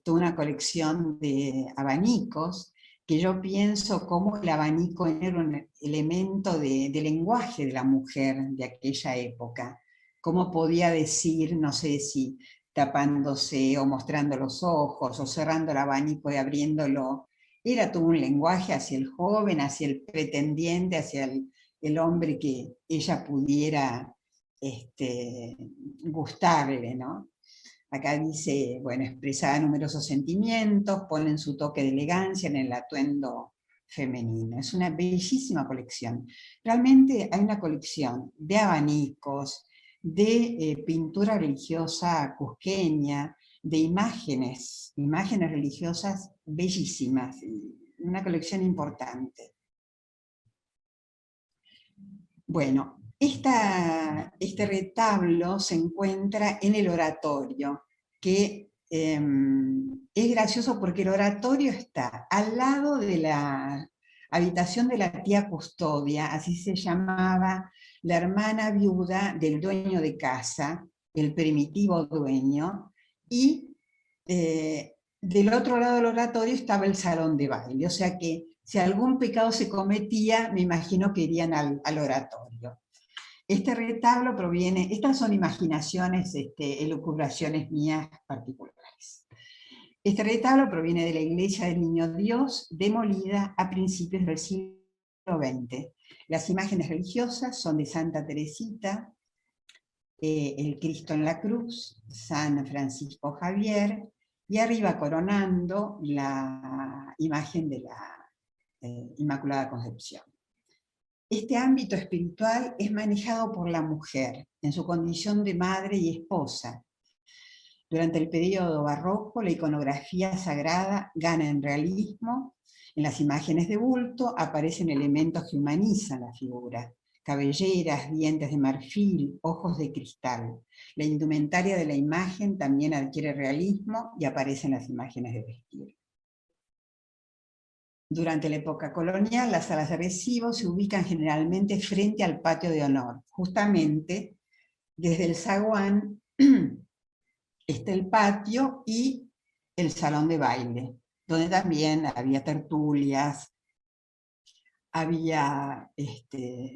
una colección de abanicos, que yo pienso cómo el abanico era un elemento de lenguaje de la mujer de aquella época. Cómo podía decir, no sé si tapándose o mostrando los ojos, o cerrando el abanico y abriéndolo. Era todo un lenguaje hacia el joven, hacia el pretendiente, hacia el hombre que ella pudiera gustarle, ¿no? Acá dice, bueno, expresaba numerosos sentimientos, ponen su toque de elegancia en el atuendo femenino. Es una bellísima colección. Realmente hay una colección de abanicos, de pintura religiosa cusqueña, de imágenes religiosas bellísimas, una colección importante. Bueno, este retablo se encuentra en el oratorio, que es gracioso porque el oratorio está al lado de la habitación de la tía custodia, así se llamaba la hermana viuda del dueño de casa, el primitivo dueño, y del otro lado del oratorio estaba el salón de baile, o sea que si algún pecado se cometía, me imagino que irían al oratorio. Este retablo proviene, estas son imaginaciones, elucubraciones mías particulares. Este retablo proviene de la iglesia del Niño Dios, demolida a principios del siglo XX. Las imágenes religiosas son de Santa Teresita, el Cristo en la cruz, San Francisco Javier, y arriba coronando la imagen de Inmaculada Concepción. Este ámbito espiritual es manejado por la mujer, en su condición de madre y esposa. Durante el período barroco, la iconografía sagrada gana en realismo. En las imágenes de bulto aparecen elementos que humanizan la figura: cabelleras, dientes de marfil, ojos de cristal. La indumentaria de la imagen también adquiere realismo y aparecen las imágenes de vestir. Durante la época colonial, las salas de recibo se ubican generalmente frente al patio de honor. Justamente, desde el zaguán está el patio y el salón de baile, donde también había tertulias, había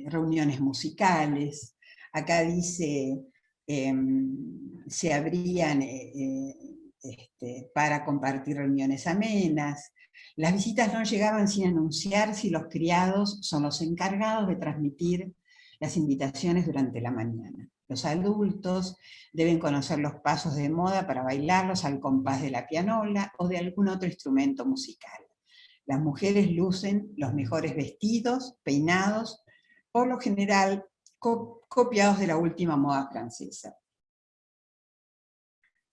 reuniones musicales. Acá dice, se abrían para compartir reuniones amenas. Las visitas no llegaban sin anunciar si los criados son los encargados de transmitir las invitaciones durante la mañana. Los adultos deben conocer los pasos de moda para bailarlos al compás de la pianola o de algún otro instrumento musical. Las mujeres lucen los mejores vestidos, peinados, por lo general copiados de la última moda francesa.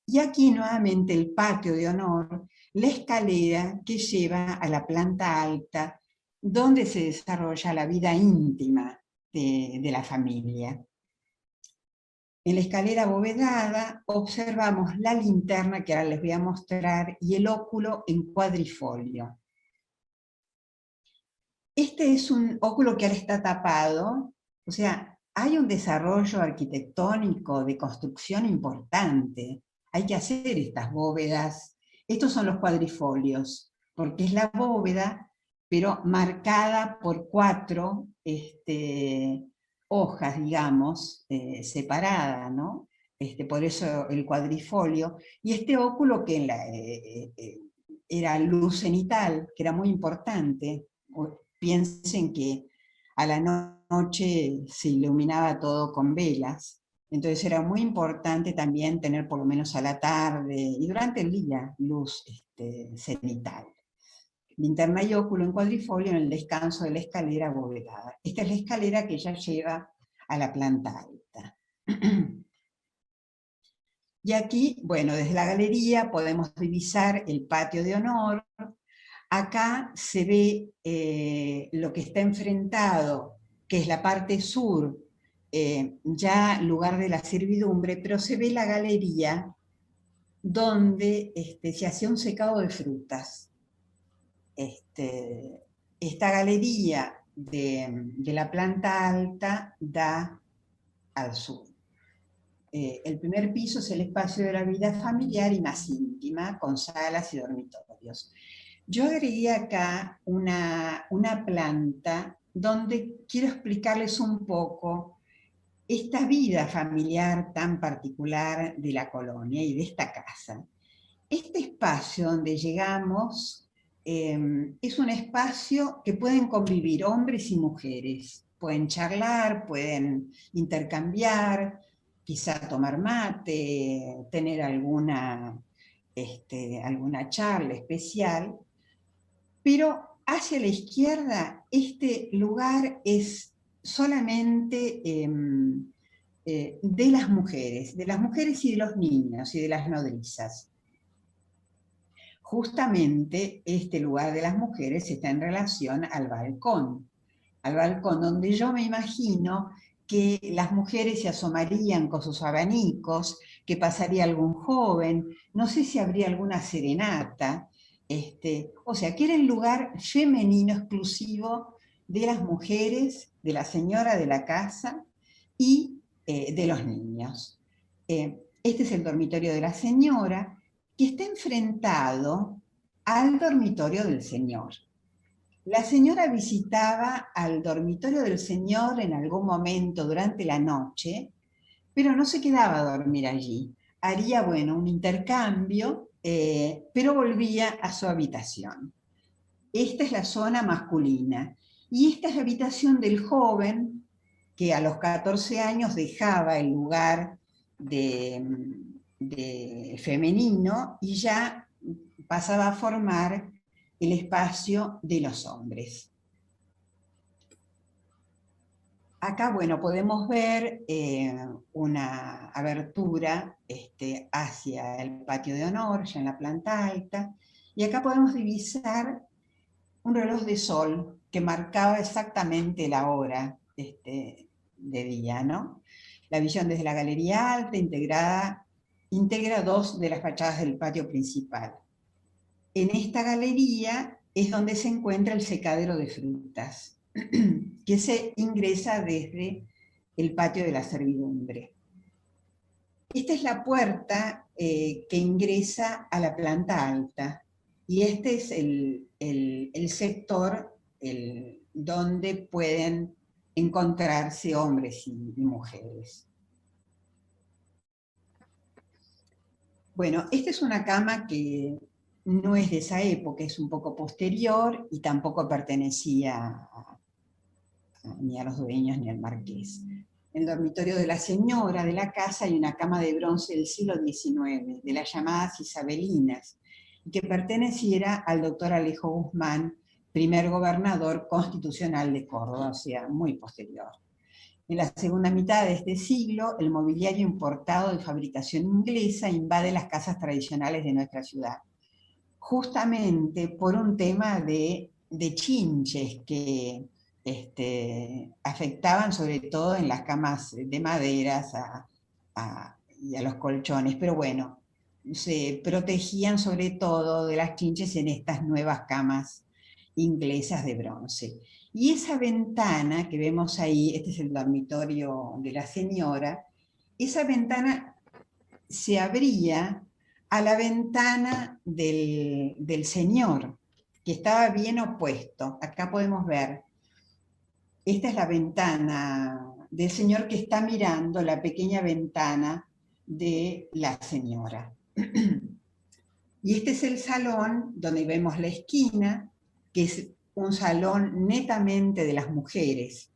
Y aquí nuevamente el patio de honor, la escalera que lleva a la planta alta, donde se desarrolla la vida íntima de la familia. En la escalera abovedada observamos la linterna que ahora les voy a mostrar y el óculo en cuadrifolio. Este es un óculo que ahora está tapado, o sea, hay un desarrollo arquitectónico de construcción importante. Hay que hacer estas bóvedas. Estos son los cuadrifolios, porque es la bóveda, pero marcada por 4 hojas, digamos, separadas, ¿no? Por eso el cuadrifolio. Y este óculo que era luz cenital, que era muy importante. Piensen que a la noche se iluminaba todo con velas, entonces era muy importante también tener por lo menos a la tarde y durante el día luz cenital. Linterna y óculo en cuadrifolio en el descanso de la escalera abovedada. Esta es la escalera que ya lleva a la planta alta. Y aquí, bueno, desde la galería podemos divisar el patio de honor. Acá se ve lo que está enfrentado, que es la parte sur, ya lugar de la servidumbre, pero se ve la galería donde se hacía un secado de frutas. Esta galería de la planta alta da al sur. El primer piso es el espacio de la vida familiar y más íntima, con salas y dormitorios. Yo agregué acá una planta donde quiero explicarles un poco esta vida familiar tan particular de la colonia y de esta casa. Este espacio donde llegamos es un espacio que pueden convivir hombres y mujeres. Pueden charlar, pueden intercambiar, quizá tomar mate, tener alguna charla especial. Pero hacia la izquierda, este lugar es solamente de las mujeres y de los niños y de las nodrizas. Justamente este lugar de las mujeres está en relación al balcón donde yo me imagino que las mujeres se asomarían con sus abanicos, que pasaría algún joven, no sé si habría alguna serenata, o sea, que era el lugar femenino exclusivo de las mujeres, de la señora de la casa y de los niños. Este es el dormitorio de la señora, que está enfrentado al dormitorio del señor. La señora visitaba al dormitorio del señor en algún momento durante la noche, pero no se quedaba a dormir allí. Haría, bueno, un intercambio, pero volvía a su habitación. Esta es la zona masculina. Y esta es la habitación del joven que a los 14 años dejaba el lugar de femenino y ya pasaba a formar el espacio de los hombres. Acá, bueno, podemos ver una abertura hacia el patio de honor, ya en la planta alta, y acá podemos divisar un reloj de sol que marcaba exactamente la hora de día, ¿no? La visión desde la galería alta integra dos de las fachadas del patio principal. En esta galería es donde se encuentra el secadero de frutas, que se ingresa desde el patio de la servidumbre. Esta es la puerta que ingresa a la planta alta, y este es el sector donde pueden encontrarse hombres y mujeres. Bueno, esta es una cama que no es de esa época, es un poco posterior y tampoco pertenecía ni a los dueños ni al marqués. En el dormitorio de la señora de la casa hay una cama de bronce del siglo XIX, de las llamadas isabelinas, que perteneciera al doctor Alejo Guzmán, primer gobernador constitucional de Córdoba, o sea, muy posterior. En la segunda mitad de este siglo, el mobiliario importado de fabricación inglesa invade las casas tradicionales de nuestra ciudad, justamente por un tema de chinches que afectaban sobre todo en las camas de maderas y a los colchones, pero bueno, se protegían sobre todo de las chinches en estas nuevas camas inglesas de bronce. Y esa ventana que vemos ahí, este es el dormitorio de la señora, esa ventana se abría a la ventana del señor, que estaba bien opuesto. Acá podemos ver, esta es la ventana del señor que está mirando la pequeña ventana de la señora. Y este es el salón donde vemos la esquina, que es un salón netamente de las mujeres.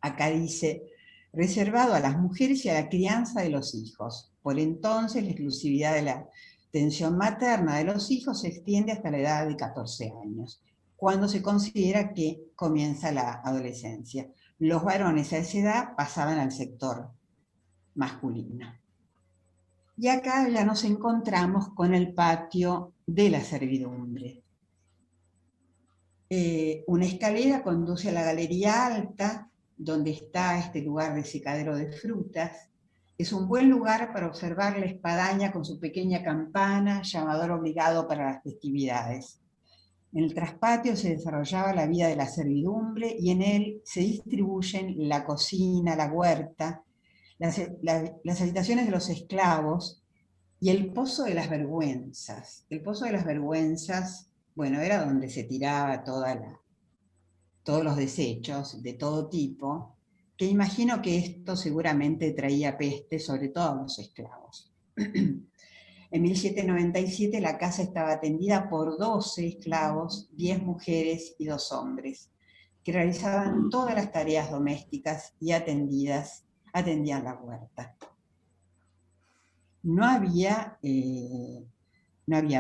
Acá dice, reservado a las mujeres y a la crianza de los hijos. Por entonces, la exclusividad de la atención materna de los hijos se extiende hasta la edad de 14 años, cuando se considera que comienza la adolescencia. Los varones a esa edad pasaban al sector masculino. Y acá ya nos encontramos con el patio de la servidumbre. Una escalera conduce a la galería alta, donde está este lugar de secadero de frutas. Es un buen lugar para observar la espadaña con su pequeña campana, llamador obligado para las festividades. En el traspatio se desarrollaba la vida de la servidumbre y en él se distribuyen la cocina, la huerta, las habitaciones de los esclavos y el pozo de las vergüenzas. El pozo de las vergüenzas, bueno, era donde se tiraba todos los desechos de todo tipo, que imagino que esto seguramente traía peste, sobre todo a los esclavos. En 1797 la casa estaba atendida por 12 esclavos, 10 mujeres y 2 hombres, que realizaban todas las tareas domésticas y atendían la huerta. No había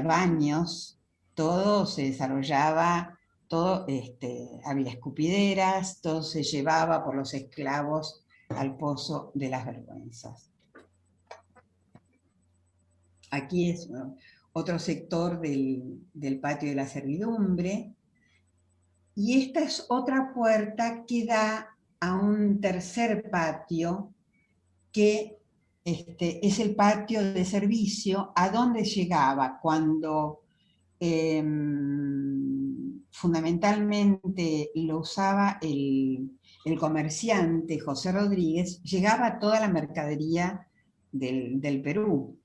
baños, todo se desarrollaba, había escupideras, todo se llevaba por los esclavos al pozo de las vergüenzas. Aquí es otro sector del patio de la servidumbre, y esta es otra puerta que da a un tercer patio que es el patio de servicio, a donde llegaba cuando fundamentalmente lo usaba el comerciante José Rodríguez, llegaba toda la mercadería del Perú.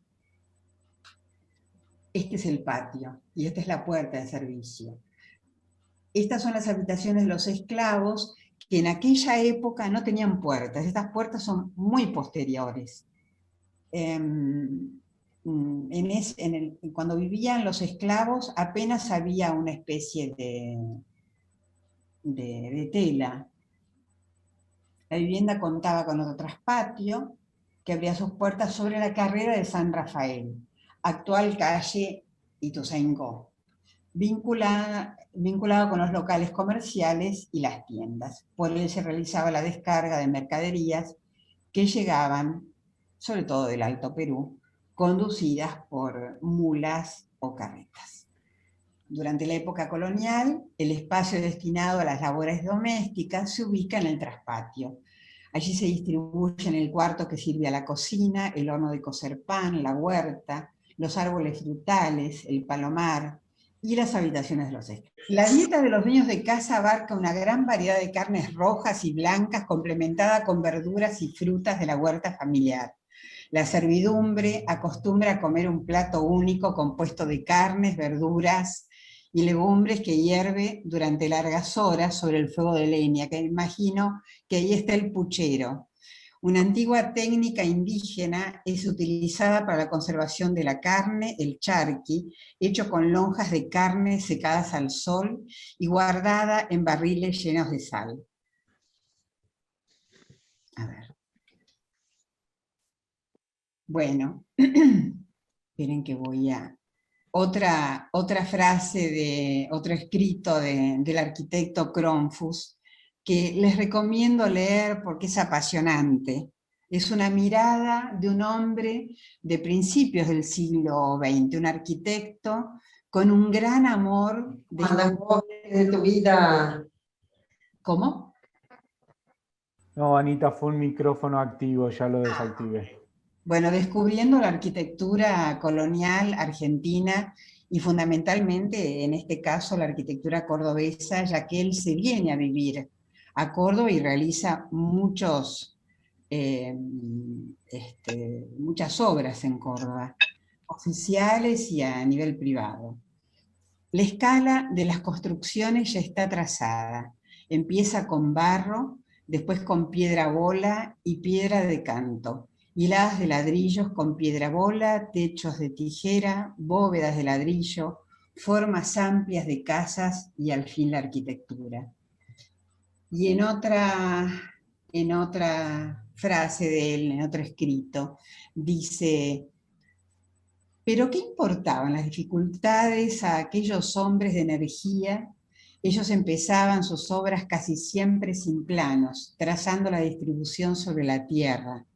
Este es el patio y esta es la puerta de servicio. Estas son las habitaciones de los esclavos, que en aquella época no tenían puertas. Estas puertas son muy posteriores. Cuando vivían los esclavos apenas había una especie de tela. La vivienda contaba con otro traspatio que abría sus puertas sobre la carrera de San Rafael, actual calle Ituzaingó. vinculado con los locales comerciales y las tiendas. Por él se realizaba la descarga de mercaderías que llegaban, sobre todo del Alto Perú, conducidas por mulas o carretas. Durante la época colonial, el espacio destinado a las labores domésticas se ubica en el traspatio. Allí se distribuyen el cuarto que sirve a la cocina, el horno de cocer pan, la huerta, los árboles frutales, el palomar y las habitaciones de los esclavos. La dieta de los dueños de casa abarca una gran variedad de carnes rojas y blancas, complementada con verduras y frutas de la huerta familiar. La servidumbre acostumbra a comer un plato único compuesto de carnes, verduras y legumbres que hierve durante largas horas sobre el fuego de leña, que imagino que ahí está el puchero. Una antigua técnica indígena es utilizada para la conservación de la carne, el charqui, hecho con lonjas de carne secadas al sol y guardada en barriles llenos de sal. A ver. Bueno, esperen que voy a... Otra frase, otro escrito del arquitecto Cronfus, que les recomiendo leer porque es apasionante. Es una mirada de un hombre de principios del siglo XX, un arquitecto con un gran amor de tu vida. ¿Cómo? No, Anita, fue un micrófono activo, ya lo desactivé. Bueno, descubriendo la arquitectura colonial argentina y fundamentalmente, en este caso, la arquitectura cordobesa, ya que él se viene a vivir a Córdoba y realiza muchas obras en Córdoba, oficiales y a nivel privado. La escala de las construcciones ya está trazada. Empieza con barro, después con piedra bola y piedra de canto, hiladas de ladrillos con piedra bola, techos de tijera, bóvedas de ladrillo, formas amplias de casas y al fin la arquitectura. Y en otra frase de él, en otro escrito, dice: pero ¿qué importaban las dificultades a aquellos hombres de energía? Ellos empezaban sus obras casi siempre sin planos, trazando la distribución sobre la tierra.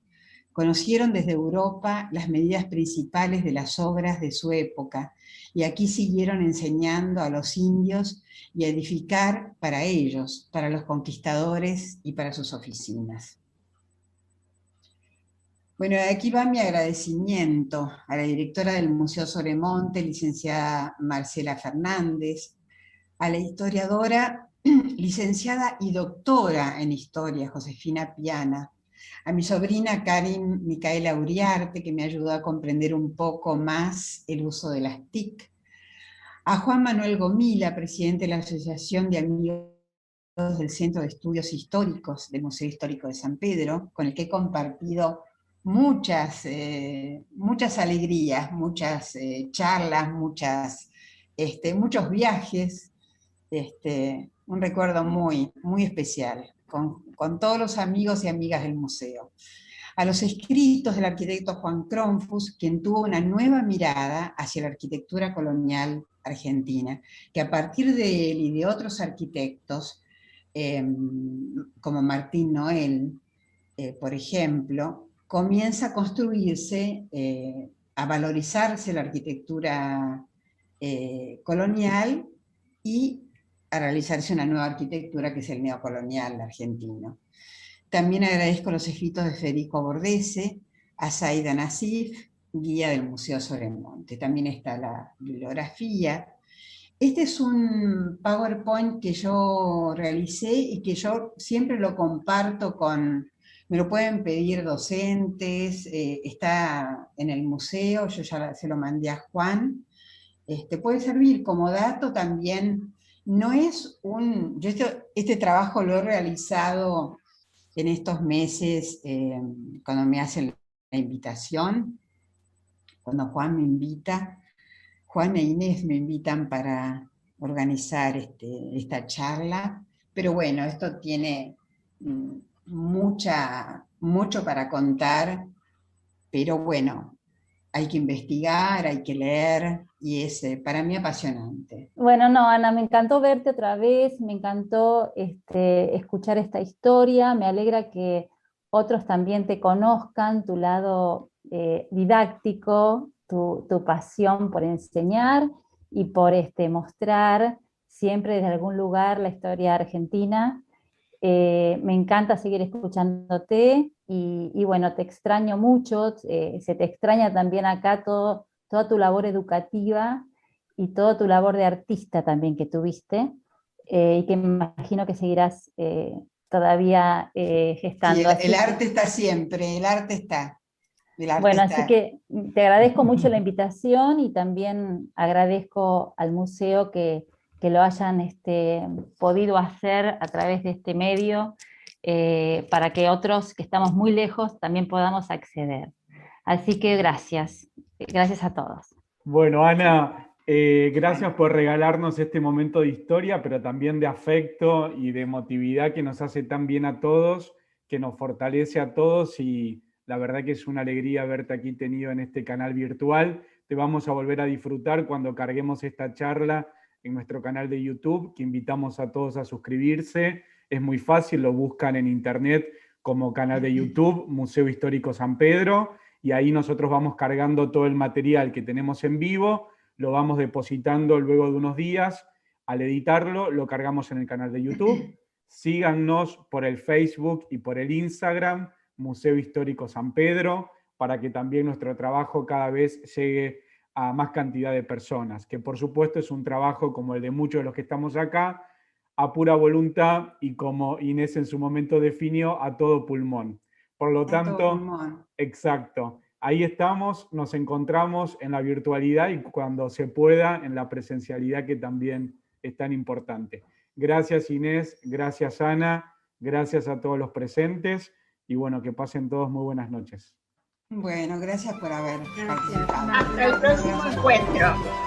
Conocieron desde Europa las medidas principales de las obras de su época, y aquí siguieron enseñando a los indios y a edificar para ellos, para los conquistadores y para sus oficinas. Bueno, aquí va mi agradecimiento a la directora del Museo Sobremonte, licenciada Marcela Fernández, a la historiadora, licenciada y doctora en historia, Josefina Piana, a mi sobrina Karin Micaela Uriarte, que me ayudó a comprender un poco más el uso de las TIC, a Juan Manuel Gomila, presidente de la Asociación de Amigos del Centro de Estudios Históricos del Museo Histórico de San Pedro, con el que he compartido muchas alegrías, muchas charlas, muchos viajes, un recuerdo muy, muy especial, con todos los amigos y amigas del museo. A los escritos del arquitecto Juan Cronfus, quien tuvo una nueva mirada hacia la arquitectura colonial argentina, que a partir de él y de otros arquitectos, como Martín Noel, por ejemplo, comienza a construirse, a valorizarse la arquitectura colonial y a realizarse una nueva arquitectura que es el neocolonial argentino. También agradezco los escritos de Federico Bordese, a Zaida Nasif, guía del Museo Sobremonte. También está la bibliografía. Este es un PowerPoint que yo realicé y que yo siempre lo comparto me lo pueden pedir docentes, está en el museo, yo ya se lo mandé a Juan. Puede servir como dato también. No es yo este trabajo lo he realizado en estos meses, cuando me hacen la invitación, cuando Juan me invita, Juan e Inés me invitan para organizar esta charla, pero bueno, esto tiene mucho para contar, pero bueno, hay que investigar, hay que leer, y es para mí apasionante. Bueno, no, Ana, me encantó verte otra vez, me encantó escuchar esta historia, me alegra que otros también te conozcan, tu lado didáctico, tu pasión por enseñar y por mostrar siempre desde algún lugar la historia argentina. Me encanta seguir escuchándote y bueno, te extraño mucho, se te extraña también acá toda tu labor educativa y toda tu labor de artista también que tuviste, y que me imagino que seguirás todavía gestando. Sí, el arte está siempre, el arte está. Bueno, así que te agradezco mucho la invitación y también agradezco al museo que lo hayan podido hacer a través de este medio, para que otros que estamos muy lejos también podamos acceder. Así que gracias a todos. Bueno, Ana, gracias por regalarnos este momento de historia, pero también de afecto y de emotividad que nos hace tan bien a todos, que nos fortalece a todos, y la verdad que es una alegría verte aquí tenido en este canal virtual. Te vamos a volver a disfrutar cuando carguemos esta charla en nuestro canal de YouTube, que invitamos a todos a suscribirse. Es muy fácil, lo buscan en internet como canal de YouTube, Museo Histórico San Pedro, y ahí nosotros vamos cargando todo el material que tenemos en vivo, lo vamos depositando luego de unos días. Al editarlo, lo cargamos en el canal de YouTube. Síganos por el Facebook y por el Instagram, Museo Histórico San Pedro, para que también nuestro trabajo cada vez llegue a más cantidad de personas, que por supuesto es un trabajo como el de muchos de los que estamos acá, a pura voluntad y, como Inés en su momento definió, a todo pulmón. Por lo tanto, exacto, ahí estamos, nos encontramos en la virtualidad y cuando se pueda en la presencialidad, que también es tan importante. Gracias Inés, gracias Ana, gracias a todos los presentes y bueno, que pasen todos muy buenas noches. Bueno, gracias por haber participado. Hasta el próximo encuentro.